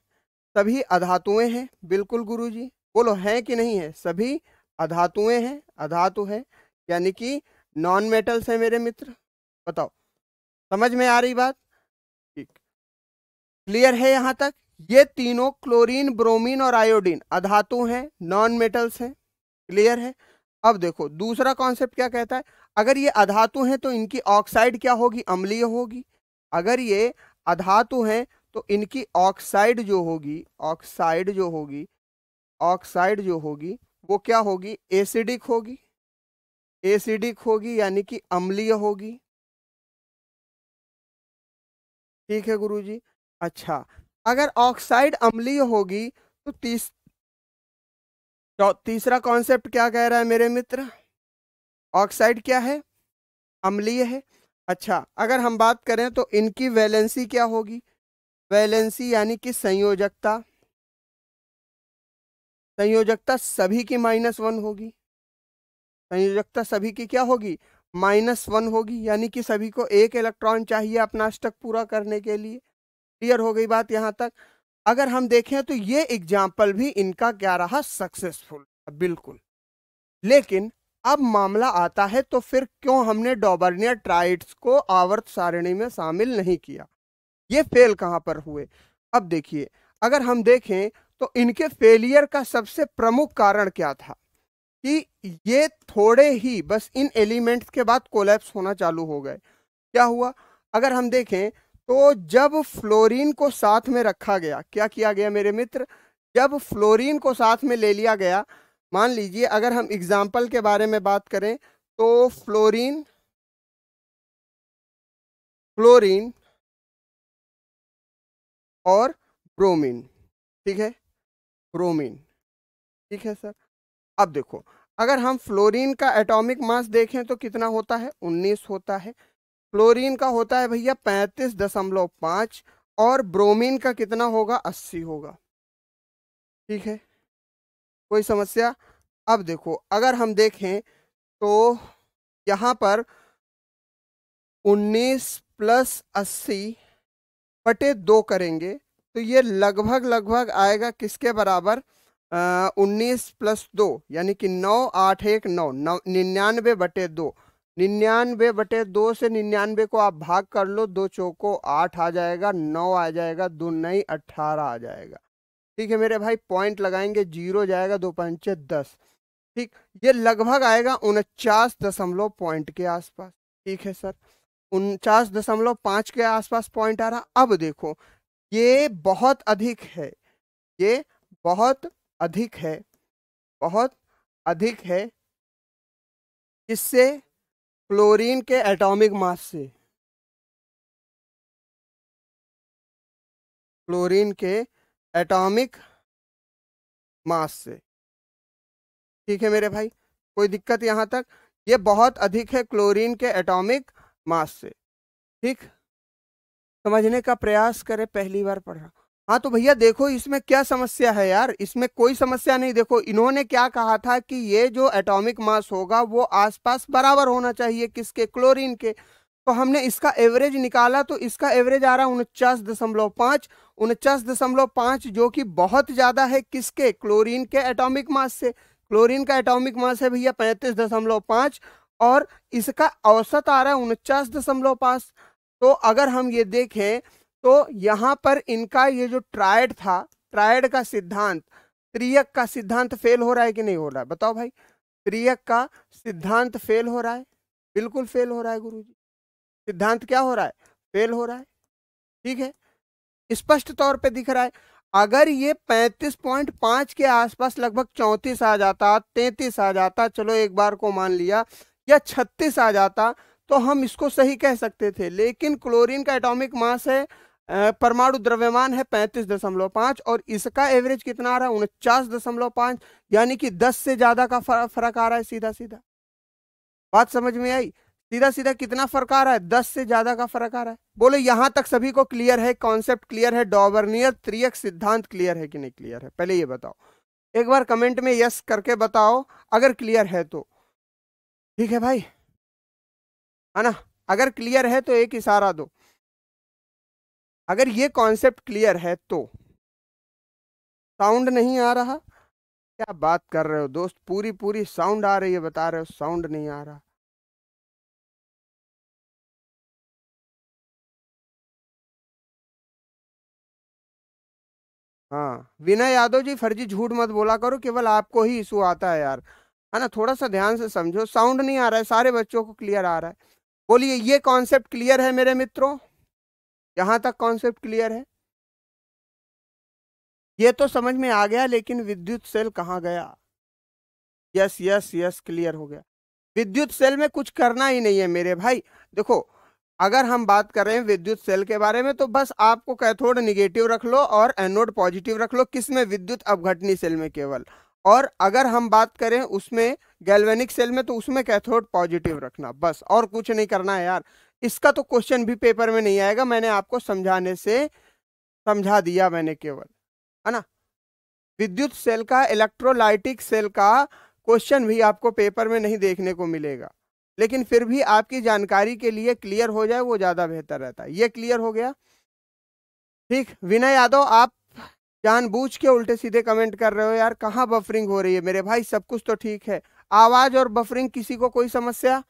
सभी अधातुएं हैं, बिल्कुल गुरुजी, बोलो हैं कि नहीं है, सभी अधातुएं हैं, अधातु है, यानी कि नॉन मेटल्स हैं मेरे मित्र। बताओ, समझ में आ रही बात, ठीक, क्लियर है यहां तक। ये तीनों क्लोरीन, ब्रोमीन और आयोडीन अधातु हैं, नॉन मेटल्स हैं, क्लियर है। अब देखो दूसरा कॉन्सेप्ट क्या कहता है, अगर ये अधातु हैं तो इनकी ऑक्साइड क्या होगी, अम्लीय होगी। अगर ये अधातु हैं तो इनकी ऑक्साइड जो होगी, ऑक्साइड जो होगी, ऑक्साइड जो होगी वो क्या होगी, एसिडिक होगी, एसिडिक होगी यानी कि अम्लीय होगी। ठीक है गुरुजी। अच्छा, अगर ऑक्साइड अम्लीय होगी तो तीसरा कॉन्सेप्ट क्या कह रहा है मेरे मित्र, ऑक्साइड क्या है, अम्लीय है। अच्छा, अगर हम बात करें तो इनकी वैलेंसी क्या होगी, वैलेंसी यानी कि संयोजकता, संयोजकता सभी की -1 होगी, संयोजकता सभी की क्या होगी, -1 होगी, यानी कि सभी को एक इलेक्ट्रॉन चाहिए अपना अष्टक पूरा करने के लिए। क्लियर हो गई बात यहाँ तक। अगर हम देखें तो ये एग्जाम्पल भी इनका क्या रहा, सक्सेसफुल, बिल्कुल। लेकिन अब मामला आता है तो फिर क्यों हमने डॉबर्नियर ट्राइड्स को आवर्त सारणी में शामिल नहीं किया, ये फेल कहां पर हुए। अब देखिए, अगर हम देखें तो इनके फेलियर का सबसे प्रमुख कारण क्या था कि ये थोड़े ही बस इन एलिमेंट्स के बाद कोलैप्स होना चालू हो गए। क्या हुआ, अगर हम देखें तो जब फ्लोरीन को साथ में रखा गया, क्या किया गया मेरे मित्र, जब फ्लोरीन को साथ में ले लिया गया, मान लीजिए अगर हम एग्जाम्पल के बारे में बात करें तो फ्लोरीन फ्लोरीन और ब्रोमीन, ठीक है, ब्रोमीन, ठीक है सर। अब देखो, अगर हम फ्लोरीन का एटॉमिक मास देखें तो कितना होता है, 19 होता है। फ्लोरीन का होता है भैया 35.5 और ब्रोमीन का कितना होगा, 80 होगा, ठीक है, कोई समस्या। अब देखो, अगर हम देखें तो यहां पर 19 + 80/2 करेंगे तो ये लगभग लगभग आएगा किसके बराबर, 19 + 2 यानी कि 9, 8, 1, 9, 99/2। 99/2 से 99 को आप भाग कर लो, 2 चौको 8 आ जाएगा, 9 आ जाएगा, 2 9 18 आ जाएगा। ठीक है मेरे भाई, पॉइंट लगाएंगे, 0 जाएगा, 2 पंचे 10। ठीक, ये लगभग आएगा 49 के आसपास। ठीक है सर, 49.5 के आसपास पॉइंट आ रहा। अब देखो, ये बहुत अधिक है, ये बहुत अधिक है, बहुत अधिक है, इससे क्लोरीन के एटॉमिक मास से, क्लोरीन के एटॉमिक मास से। ठीक है मेरे भाई, कोई दिक्कत यहां तक, ये बहुत अधिक है क्लोरीन के एटॉमिक मास से। ठीक, समझने का प्रयास करें, पहली बार पढ़ा। हाँ तो भैया देखो, इसमें क्या समस्या है यार, इसमें कोई समस्या नहीं। देखो इन्होंने क्या कहा था कि ये जो एटॉमिक मास होगा वो आसपास बराबर होना चाहिए, किसके, क्लोरीन के। तो हमने इसका एवरेज निकाला तो इसका एवरेज आ रहा है 49.5, 49.5, जो कि बहुत ज्यादा है किसके, क्लोरीन के एटॉमिक मास से। क्लोरीन का एटॉमिक मास है भैया 35.5 और इसका औसत आ रहा है 49.5। तो अगर हम ये देखें तो यहां पर इनका ये जो ट्रायड था, ट्रायड का सिद्धांत, त्रियक का सिद्धांत फेल हो रहा है कि नहीं हो रहा है, बताओ भाई। त्रियक का सिद्धांत फेल हो रहा है, बिल्कुल फेल हो रहा है गुरुजी। सिद्धांत क्या हो रहा है, फेल हो रहा है। ठीक है, स्पष्ट तौर पे दिख रहा है। अगर ये 35.5 के आसपास लगभग 34 आ जाता, 33 आ जाता, चलो एक बार को मान लिया, या 36 आ जाता तो हम इसको सही कह सकते थे। लेकिन क्लोरीन का एटॉमिक मास है, परमाणु द्रव्यमान है 35.5 और इसका एवरेज कितना आ रहा है, 49.5, यानी कि 10 से ज्यादा का फर्क आ रहा है। सीधा सीधा बात समझ में आई, सीधा सीधा कितना फर्क आ रहा है, 10 से ज्यादा का फर्क आ रहा है। बोलो यहां तक सभी को क्लियर है, कॉन्सेप्ट क्लियर है, डॉबर्नियर त्रियक सिद्धांत क्लियर है कि नहीं क्लियर है, पहले ये बताओ। एक बार कमेंट में यस करके बताओ अगर क्लियर है तो। ठीक है भाई, है ना, अगर क्लियर है तो एक इशारा दो, अगर ये कॉन्सेप्ट क्लियर है तो। साउंड नहीं आ रहा, क्या बात कर रहे हो दोस्त, पूरी पूरी साउंड आ रही है, बता रहे हो साउंड नहीं आ रहा। हाँ विनय यादव जी, फर्जी झूठ मत बोला करो, केवल आपको ही इशू आता है यार, है ना, थोड़ा सा ध्यान से समझो। साउंड नहीं आ रहा है, सारे बच्चों को क्लियर आ रहा है। बोलिए, ये कॉन्सेप्ट क्लियर है मेरे मित्रों, यहां तक कॉन्सेप्ट क्लियर है, ये तो समझ में आ गया। लेकिन विद्युत सेल कहाँ गया, यस यस यस, क्लियर हो गया। विद्युत सेल में कुछ करना ही नहीं है मेरे भाई। देखो, अगर हम बात कर रहे हैं विद्युत सेल के बारे में तो बस आपको कैथोड निगेटिव रख लो और एनोड पॉजिटिव रख लो, किसमें, विद्युत अपघटनी सेल में केवल। और अगर हम बात करें उसमें गैल्वेनिक सेल में तो उसमें कैथोड पॉजिटिव रखना, बस, और कुछ नहीं करना है यार। इसका तो क्वेश्चन भी पेपर में नहीं आएगा, मैंने आपको समझाने से समझा दिया मैंने केवल, है ना। विद्युत सेल का, इलेक्ट्रोलाइटिक सेल का क्वेश्चन भी आपको पेपर में नहीं देखने को मिलेगा। लेकिन फिर भी आपकी जानकारी के लिए क्लियर हो जाए वो ज्यादा बेहतर रहता है। ये क्लियर हो गया? ठीक। विनय यादव, आप जानबूझ के उल्टे सीधे कमेंट कर रहे हो यार, कहाँ बफरिंग हो रही है मेरे भाई? सब कुछ तो ठीक है। आवाज और बफरिंग किसी को कोई समस्या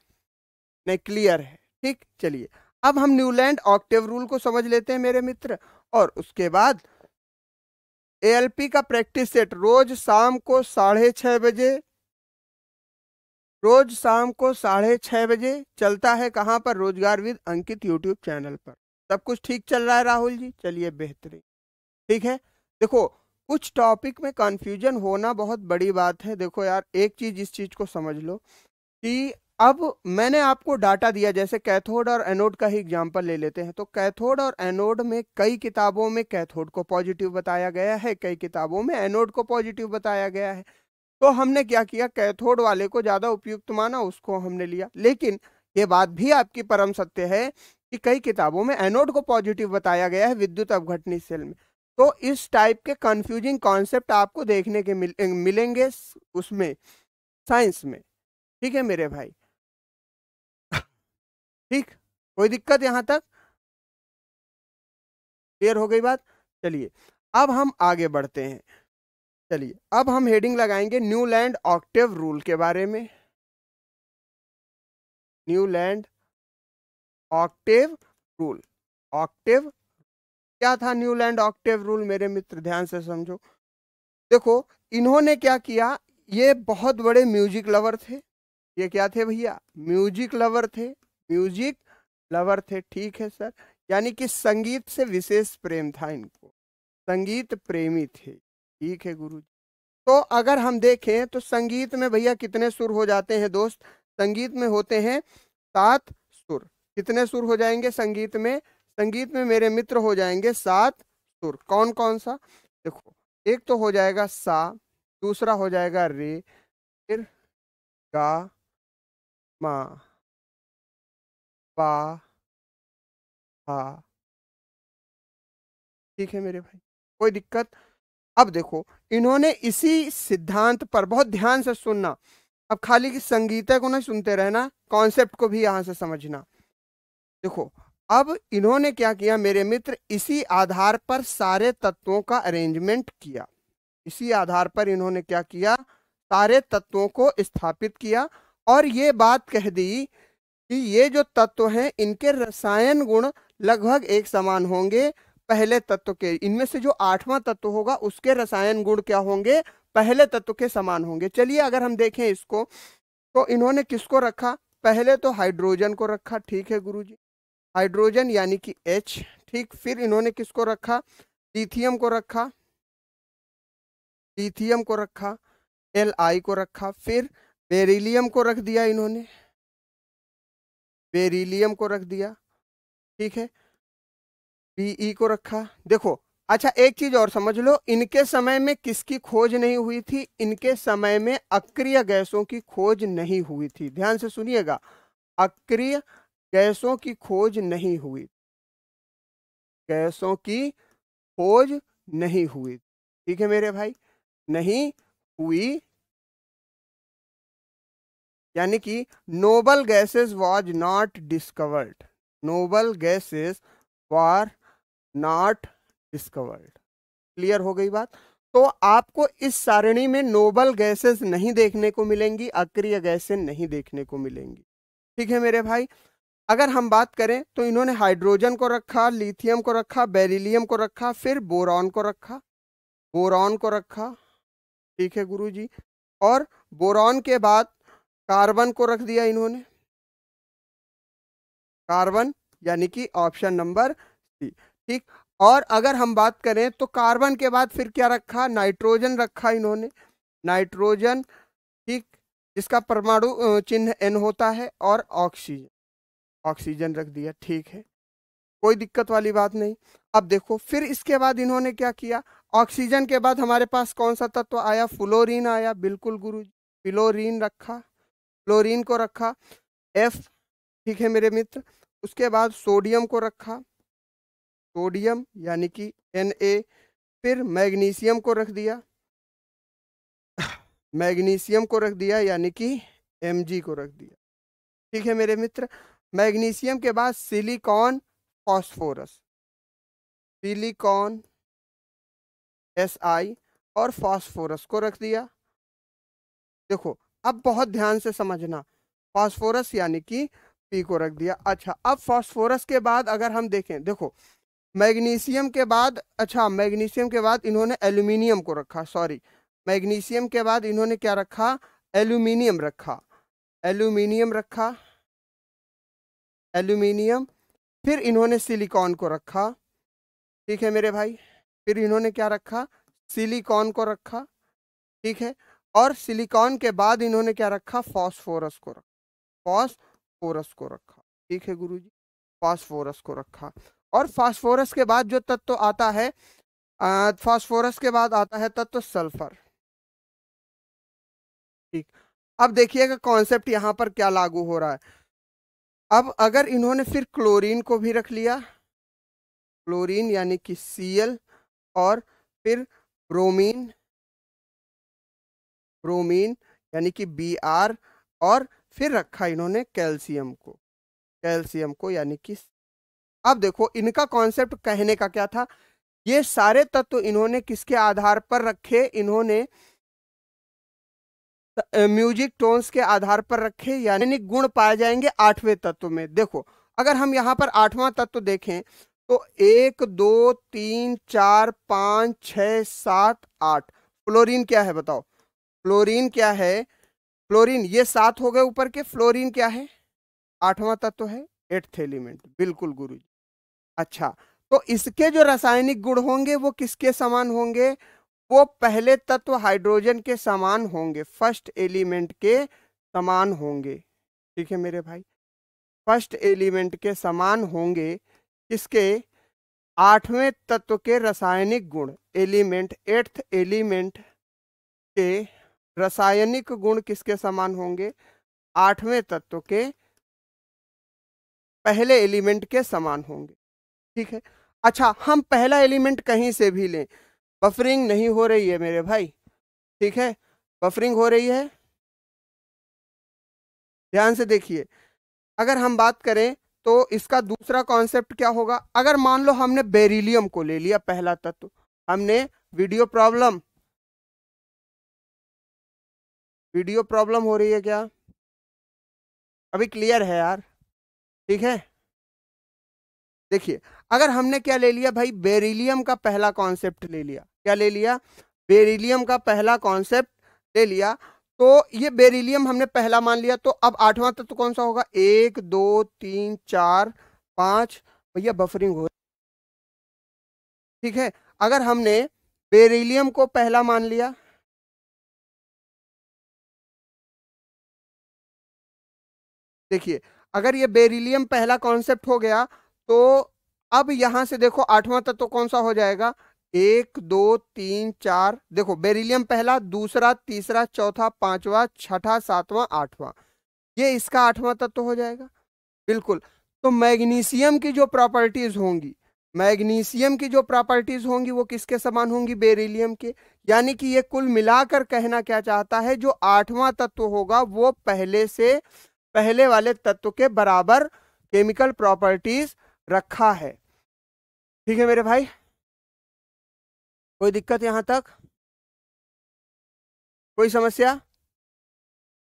नहीं? क्लियर है। ठीक, चलिए अब हम न्यूलैंड ऑक्टेव रूल को समझ लेते हैं मेरे मित्र, और उसके बाद एएलपी का प्रैक्टिस सेट रोज शाम को 6:30 बजे, रोज शाम को 6:30 बजे चलता है। कहाँ पर? रोजगार विद अंकित यूट्यूब चैनल पर। सब कुछ ठीक चल रहा है राहुल जी? चलिए बेहतरीन। ठीक है। देखो, कुछ टॉपिक में कंफ्यूजन होना बहुत बड़ी बात है। देखो यार, एक चीज इस चीज को समझ लो कि अब मैंने आपको डाटा दिया, जैसे कैथोड और एनोड का ही एग्जांपल ले लेते हैं। तो कैथोड और एनोड में कई किताबों में कैथोड को पॉजिटिव बताया गया है, कई किताबों में एनोड को पॉजिटिव बताया गया है। तो हमने क्या किया, कैथोड वाले को ज्यादा उपयुक्त माना, उसको हमने लिया। लेकिन ये बात भी आपकी परम सत्य है कि कई किताबों में एनोड को पॉजिटिव बताया गया है विद्युत अपघटनी सेल में। तो इस टाइप के कंफ्यूजिंग कॉन्सेप्ट आपको देखने के मिलेंगे उसमें, साइंस में। ठीक है मेरे भाई? ठीक, कोई दिक्कत यहां तक? क्लियर हो गई बात? चलिए अब हम आगे बढ़ते हैं। चलिए अब हम हेडिंग लगाएंगे न्यूलैंड ऑक्टेव रूल के बारे में। Newland octave rule. ऑक्टेव क्या था? न्यूलैंड ऑक्टेव रूल मेरे मित्र ध्यान से समझो। देखो, इन्होंने क्या किया, ये बहुत बड़े म्यूजिक लवर थे। ये क्या थे भैया? म्यूजिक लवर थे। म्यूजिक लवर थे, ठीक है सर। यानी कि संगीत से विशेष प्रेम था इनको, संगीत प्रेमी थे। ठीक है गुरु। तो अगर हम देखें तो संगीत में भैया कितने सुर हो जाते हैं दोस्त? संगीत में होते हैं 7 सुर। कितने सुर हो जाएंगे संगीत में? संगीत में मेरे मित्र हो जाएंगे 7 सुर। कौन कौन सा? देखो, एक तो हो जाएगा सा, दूसरा हो जाएगा रे, फिर गा, मा, पा, हा। ठीक है मेरे भाई, कोई दिक्कत? अब देखो, इन्होंने इसी सिद्धांत पर, बहुत ध्यान से सुनना, अब खाली की संगीत को नहीं सुनते रहना, कॉन्सेप्ट को भी यहां से समझना। देखो, अब इन्होंने क्या किया मेरे मित्र, इसी आधार पर सारे तत्वों का अरेंजमेंट किया। इसी आधार पर इन्होंने क्या किया, सारे तत्वों को स्थापित किया, और ये बात कह दी कि ये जो तत्व हैं इनके रसायन गुण लगभग एक समान होंगे। पहले तत्व के, इनमें से जो 8वां तत्व होगा उसके रसायन गुण क्या होंगे? पहले तत्व के समान होंगे। चलिए अगर हम देखें इसको, तो इन्होंने किसको रखा? पहले तो हाइड्रोजन को रखा। ठीक है गुरुजी, हाइड्रोजन यानी कि H। ठीक, फिर इन्होंने किसको रखा? लिथियम को रखा, लिथियम को रखा, Li को रखा, फिर बेरिलियम को रख दिया इन्होंने, बेरिलियम को रख दिया। ठीक है, Be को रखा। देखो, अच्छा एक चीज और समझ लो, इनके समय में किसकी खोज नहीं हुई थी? इनके समय में अक्रिय गैसों की खोज नहीं हुई थी। ध्यान से सुनिएगा, अक्रिय गैसों की खोज नहीं हुई, गैसों की खोज नहीं हुई। ठीक है मेरे भाई, नहीं हुई, यानी कि noble gases was not discovered, noble gases war not discovered. Clear हो गई बात? तो आपको इस सारणी में नोबल गैसेस नहीं देखने को मिलेंगी, अक्रिय गैसें नहीं देखने को मिलेंगी। ठीक है मेरे भाई? अगर हम बात करें तो इन्होंने हाइड्रोजन को रखा, लिथियम को रखा, बेरिलियम को रखा, फिर बोरॉन को रखा, बोरॉन को रखा। ठीक है गुरुजी, और बोरॉन के बाद कार्बन को रख दिया इन्होंने, कार्बन, यानी कि ऑप्शन नंबर सी। ठीक, और अगर हम बात करें तो कार्बन के बाद फिर क्या रखा? नाइट्रोजन रखा इन्होंने, नाइट्रोजन। ठीक, जिसका परमाणु चिन्ह N होता है, और ऑक्सीजन, ऑक्सीजन रख दिया। ठीक है, कोई दिक्कत वाली बात नहीं। अब देखो, फिर इसके बाद इन्होंने क्या किया? ऑक्सीजन के बाद हमारे पास कौन सा तत्व आया? फ्लोरीन आया। बिल्कुल गुरु, फ्लोरीन रखा, फ्लोरीन को रखा, F। ठीक है मेरे मित्र, उसके बाद सोडियम को रखा, सोडियम यानी कि Na, फिर मैग्नीशियम को रख दिया, मैग्नीशियम को रख दिया यानी कि Mg को रख दिया। ठीक है मेरे मित्र। मैग्नीशियम के बाद सिलिकॉन, फॉस्फोरस, सिलिकॉन Si और फास्फोरस को रख दिया। देखो अब बहुत ध्यान से समझना, फास्फोरस यानी कि पी को रख दिया। अच्छा, अब फास्फोरस के बाद अगर हम देखें, देखो मैग्नीशियम के बाद, अच्छा मैग्नीशियम के बाद इन्होंने एल्यूमिनियम को रखा, सॉरी, मैग्नीशियम के बाद इन्होंने क्या रखा, एल्यूमिनियम रखा, एल्यूमिनियम रखा, एल्यूमिनियम, फिर इन्होंने सिलिकॉन को रखा। ठीक है मेरे भाई, फिर इन्होंने क्या रखा, सिलिकॉन को रखा। ठीक है, और सिलिकॉन के बाद इन्होंने क्या रखा, फास्फोरस को रखा, फास्फोरस को रखा। ठीक है गुरुजी, फास्फोरस को रखा। और फास्फोरस के बाद जो तत्व आता है, फास्फोरस के बाद आता है तत्व सल्फर। ठीक, अब देखिएगा कॉन्सेप्ट यहां पर क्या लागू हो रहा है। अब अगर इन्होंने फिर क्लोरीन को भी रख लिया, क्लोरीन यानी कि Cl, और फिर ब्रोमीन, ब्रोमीन यानी कि Br, और फिर रखा इन्होंने कैल्शियम को, कैल्शियम को यानी कि। अब देखो इनका कॉन्सेप्ट कहने का क्या था, ये सारे तत्व इन्होंने किसके आधार पर रखे, इन्होंने म्यूजिक टोन्स के आधार पर रखे, यानी गुण पाए जाएंगे आठवें तत्व में। देखो अगर हम यहाँ पर आठवां तत्व देखें तो 1 2 3 4 5 6 7 8, फ्लोरीन क्या है बताओ, फ्लोरीन क्या है, फ्लोरीन ये 7 हो गए ऊपर के, फ्लोरीन क्या है, आठवां तत्व है, एट्थ एलिमेंट, बिल्कुल गुरु जी। अच्छा, तो इसके जो रासायनिक गुण होंगे वो किसके समान होंगे, वो पहले तत्व हाइड्रोजन के समान होंगे, फर्स्ट एलिमेंट के समान होंगे। ठीक है मेरे भाई, फर्स्ट एलिमेंट के समान होंगे, किसके, आठवें तत्व के रासायनिक गुण, एलिमेंट एट्थ एलिमेंट के रासायनिक गुण किसके समान होंगे, आठवें तत्व के पहले एलिमेंट के समान होंगे। ठीक है, अच्छा हम पहला एलिमेंट कहीं से भी लें, बफरिंग नहीं हो रही है मेरे भाई, ठीक है, बफरिंग हो रही है, ध्यान से देखिए। अगर हम बात करें तो इसका दूसरा कॉन्सेप्ट क्या होगा, अगर मान लो हमने बेरिलियम को ले लिया पहला तत्व, हमने, वीडियो प्रॉब्लम, वीडियो प्रॉब्लम हो रही है क्या, अभी क्लियर है यार, ठीक है। देखिए अगर हमने क्या ले लिया भाई, बेरिलियम का पहला कॉन्सेप्ट ले लिया, क्या ले लिया, बेरिलियम का पहला कॉन्सेप्ट ले लिया, तो ये बेरिलियम हमने पहला मान लिया, तो अब आठवां तत्व कौन सा होगा, 1 2 3 4 5, भैया बफरिंग हो, ठीक है। अगर हमने बेरिलियम को पहला मान लिया, देखिए अगर ये बेरिलियम पहला कॉन्सेप्ट हो गया, तो अब यहां से देखो आठवां तत्व कौन सा हो जाएगा, 1 2 3 4, देखो बेरिलियम पहला, दूसरा, तीसरा, चौथा, पांचवा, छठा, सातवां, आठवां, ये इसका आठवां तत्व हो जाएगा, बिल्कुल। तो मैग्नीशियम की जो प्रॉपर्टीज होंगी, मैग्नीशियम की जो प्रॉपर्टीज होंगी वो किसके समान होंगी, बेरिलियम के। यानी कि ये कुल मिलाकर कहना क्या चाहता है, जो आठवां तत्व होगा वो पहले से, पहले वाले तत्व के बराबर केमिकल प्रॉपर्टीज रखा है। ठीक है मेरे भाई, कोई दिक्कत यहां तक, कोई समस्या,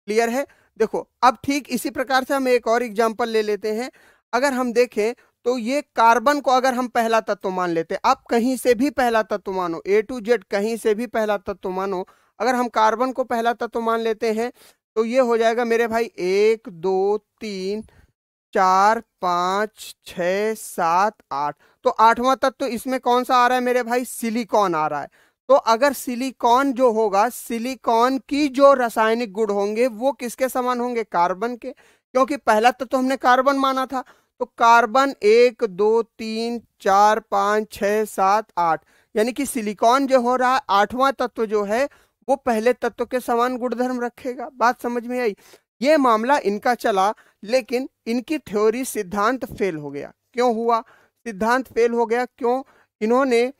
क्लियर है। देखो अब ठीक इसी प्रकार से हम एक और एग्जांपल ले लेते हैं। अगर हम देखें तो ये कार्बन को अगर हम पहला तत्व मान लेते हैं, आप कहीं से भी पहला तत्व मानो, A to Z कहीं से भी पहला तत्व मानो, अगर हम कार्बन को पहला तत्व मान लेते हैं तो ये हो जाएगा मेरे भाई 1 2 3 4 5 6 7 8, तो आठवां तत्व इसमें कौन सा आ रहा है मेरे भाई, सिलिकॉन आ रहा है। तो अगर सिलिकॉन जो होगा, सिलिकॉन की जो रासायनिक गुण होंगे वो किसके समान होंगे, कार्बन के, क्योंकि पहला तत्व हमने कार्बन माना था। तो कार्बन 1 2 3 4 5 6 7 8, यानी कि सिलिकॉन जो हो रहा है, आठवां तत्व जो है वो पहले तत्व के समान गुणधर्म रखेगा। बात समझ में आई, ये मामला इनका चला, लेकिन इनकी थ्योरी सिद्धांत फेल हो गया। क्यों हुआ सिद्धांत फेल हो गया, क्यों, इन्होंने,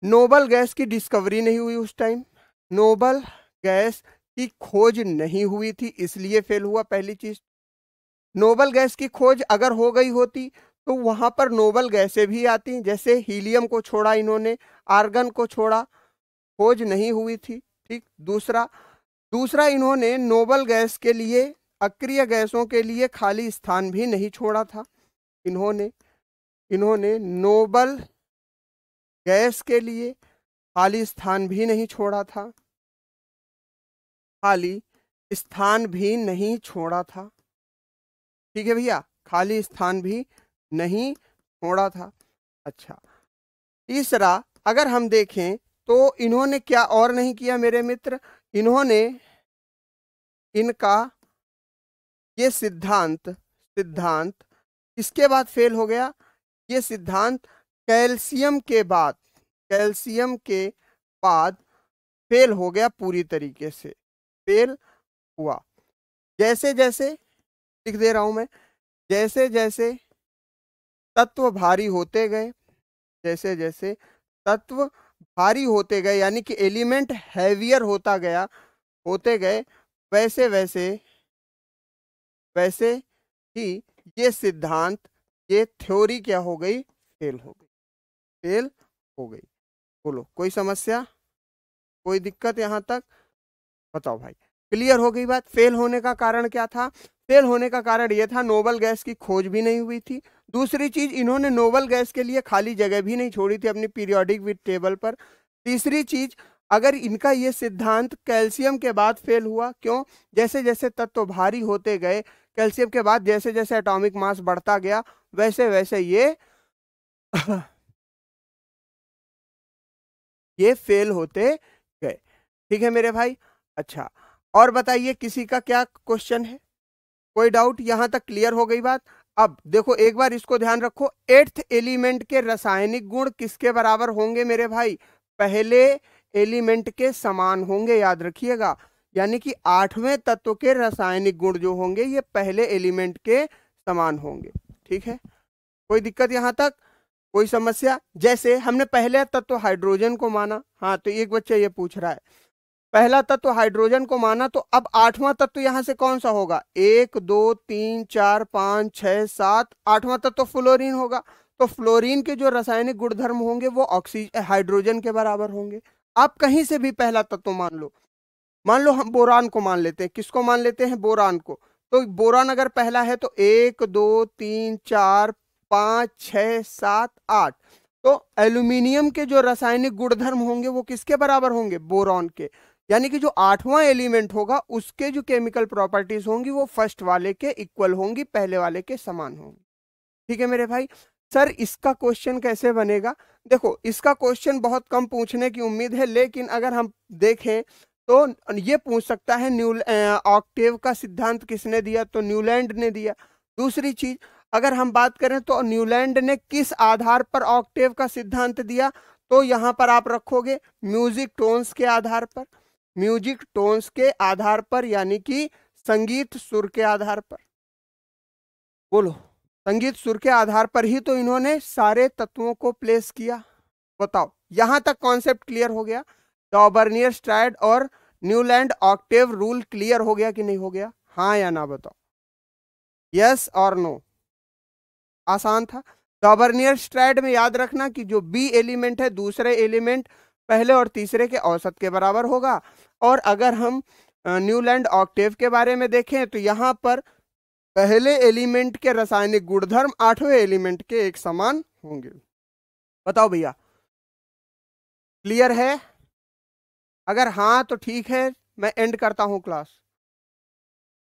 नोबल गैस की डिस्कवरी नहीं हुई उस टाइम, नोबल गैस की खोज नहीं हुई थी, इसलिए फेल हुआ, पहली चीज। नोबल गैस की खोज अगर हो गई होती तो वहां पर नोबल गैसें भी आती, जैसे हीलियम को छोड़ा इन्होंने, आर्गन को छोड़ा, खोज नहीं हुई थी। ठीक। दूसरा दूसरा इन्होंने नोबल गैस के लिए, अक्रिय गैसों के लिए खाली स्थान भी नहीं छोड़ा था। इन्होंने इन्होंने नोबल गैस के लिए खाली स्थान भी नहीं छोड़ा था, खाली स्थान भी नहीं छोड़ा था। ठीक है भैया, खाली स्थान भी नहीं छोड़ा था। अच्छा, तीसरा अगर हम देखें तो इन्होंने क्या और नहीं किया मेरे मित्र, इन्होंने इनका ये सिद्धांत सिद्धांत इसके बाद फेल हो गया। ये सिद्धांत कैल्शियम के बाद फेल हो गया, पूरी तरीके से फेल हुआ। जैसे जैसे लिख दे रहा हूं मैं, जैसे जैसे तत्व भारी होते गए, जैसे जैसे तत्व भारी होते गए, यानी कि एलिमेंट हैवियर होते गए, वैसे वैसे वैसे ही ये सिद्धांत, ये थ्योरी क्या हो गई, फेल हो गई। बोलो कोई समस्या, कोई दिक्कत यहां तक? बताओ भाई, क्लियर हो गई बात? फेल होने का कारण क्या था? फेल होने का कारण यह था नोबल गैस की खोज भी नहीं हुई थी। दूसरी चीज, इन्होंने नोबल गैस के लिए खाली जगह भी नहीं छोड़ी थी अपनी पीरियोडिक विद टेबल पर। तीसरी चीज, अगर इनका ये सिद्धांत कैल्शियम के बाद फेल हुआ, क्यों? जैसे जैसे तत्व भारी होते गए, कैल्शियम के बाद जैसे जैसे एटॉमिक मास बढ़ता गया, वैसे वैसे ये फेल होते गए। ठीक है मेरे भाई। अच्छा, और बताइए किसी का क्या क्वेश्चन है, कोई डाउट? यहां तक क्लियर हो गई बात? अब देखो एक बार इसको ध्यान रखो, 8th एलिमेंट के रासायनिक गुण किसके बराबर होंगे मेरे भाई? पहले एलिमेंट के समान होंगे, याद रखिएगा। यानी कि 8वें तत्व के रासायनिक गुण जो होंगे ये पहले एलिमेंट के समान होंगे। ठीक है, कोई दिक्कत यहां तक, कोई समस्या? जैसे हमने पहले तत्व हाइड्रोजन को माना, हाँ, तो एक बच्चा ये पूछ रहा है, पहला तत्व हाइड्रोजन को माना, तो अब 8वां तत्व यहां से कौन सा होगा? 1 2 3 4 5 6 7, 8वां तत्व फ्लोरीन होगा। तो फ्लोरीन के जो रासायनिक गुणधर्म होंगे वो हाइड्रोजन के बराबर होंगे। आप कहीं से भी पहला तत्व मान लो हम बोरान को मान लेते हैं। किसको मान लेते हैं? बोरान को। तो बोरान अगर पहला है तो 1 2 3 4 5 6 7 8, तो एल्यूमिनियम के जो रासायनिक गुणधर्म होंगे वो किसके बराबर होंगे? बोरॉन के। यानी कि जो 8वां एलिमेंट होगा उसके जो केमिकल प्रॉपर्टीज होंगी वो फर्स्ट वाले के इक्वल होंगी, पहले वाले के समान होंगी। ठीक है मेरे भाई। सर इसका क्वेश्चन कैसे बनेगा? देखो इसका क्वेश्चन बहुत कम पूछने की उम्मीद है, लेकिन अगर हम देखें तो ये पूछ सकता है ऑक्टेव का सिद्धांत किसने दिया? तो न्यूलैंड ने दिया। दूसरी चीज, अगर हम बात करें तो न्यूलैंड ने किस आधार पर ऑक्टेव का सिद्धांत दिया? तो यहां पर आप रखोगे म्यूजिक टोन्स के आधार पर, म्यूजिक टोन्स के आधार पर, यानी कि संगीत सुर के आधार पर। बोलो, संगीत सुर के आधार पर ही तो इन्होंने सारे तत्वों को प्लेस किया। बताओ, यहां तक कॉन्सेप्ट क्लियर हो गया? डॉबर्नियर स्ट्राइड और न्यूलैंड ऑक्टेव रूल क्लियर हो गया कि नहीं हो गया? हाँ या ना बताओ, यस और नो? आसान था। डॉबर्नियर स्ट्राइड में याद रखना कि जो बी एलिमेंट है, दूसरे एलिमेंट पहले और तीसरे के औसत के बराबर होगा। और अगर हम न्यूलैंड ऑक्टेव के बारे में देखें तो यहां पर पहले एलिमेंट के रासायनिक गुणधर्म 8वें एलिमेंट के एक समान होंगे। बताओ भैया, क्लियर है? अगर हाँ तो ठीक है, मैं एंड करता हूं क्लास।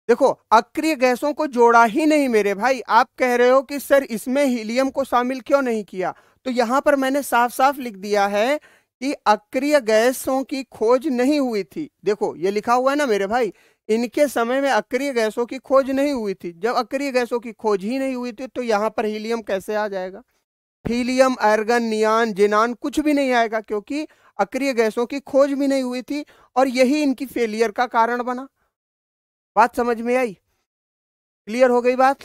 देखो, अक्रिय गैसों को जोड़ा ही नहीं मेरे भाई। आप कह रहे हो कि सर इसमें हीलियम को शामिल क्यों नहीं किया? तो यहां पर मैंने साफ साफ लिख दिया है कि अक्रिय गैसों की खोज नहीं हुई थी। देखो ये लिखा हुआ है ना मेरे भाई, इनके समय में अक्रिय गैसों की खोज नहीं हुई थी। जब अक्रिय गैसों की खोज ही नहीं हुई थी तो यहां पर हीलियम कैसे आ जाएगा? हीलियम, आर्गन, नियान, जिनान कुछ भी नहीं आएगा, क्योंकि अक्रिय गैसों की खोज भी नहीं हुई थी और यही इनकी फेलियर का कारण बना। बात समझ में आई? क्लियर हो गई बात?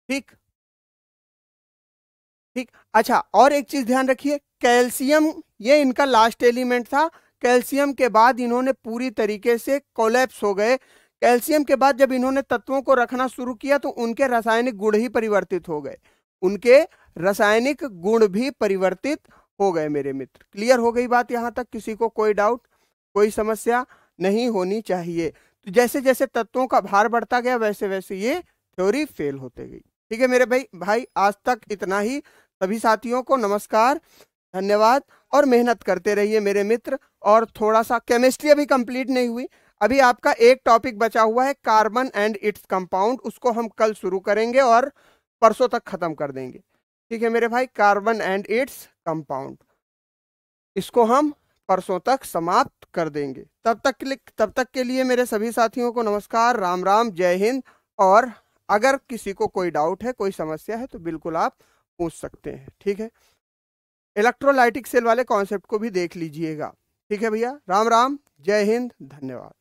ठीक ठीक। अच्छा, और एक चीज ध्यान रखिए, कैल्शियम ये इनका लास्ट एलिमेंट था। कैल्शियम के बाद इन्होंने पूरी तरीके से कोलैप्स हो गए। कैल्शियम के बाद जब इन्होंने तत्वों को रखना शुरू किया तो उनके रासायनिक गुण ही परिवर्तित हो गए, उनके रासायनिक गुण भी परिवर्तित हो गए मेरे मित्र। क्लियर हो गई बात यहां तक? किसी को कोई डाउट, कोई समस्या नहीं होनी चाहिए। तो जैसे जैसे तत्वों का भार बढ़ता गया वैसे वैसे ये थ्योरी फेल होते गई। ठीक है मेरे भाई आज तक इतना ही। सभी साथियों को नमस्कार, धन्यवाद और मेहनत करते रहिए मेरे मित्र। और थोड़ा सा केमिस्ट्री अभी कंप्लीट नहीं हुई, अभी आपका एक टॉपिक बचा हुआ है कार्बन एंड इट्स कंपाउंड, उसको हम कल शुरू करेंगे और परसों तक खत्म कर देंगे। ठीक है मेरे भाई, कार्बन एंड इट्स कंपाउंड, इसको हम परसों तक समाप्त कर देंगे। तब तक के लिए मेरे सभी साथियों को नमस्कार, राम राम, जय हिंद। और अगर किसी को कोई डाउट है, कोई समस्या है तो बिल्कुल आप पूछ सकते हैं। ठीक है, इलेक्ट्रोलाइटिक सेल वाले कॉन्सेप्ट को भी देख लीजिएगा। ठीक है भैया, राम राम, जय हिंद, धन्यवाद।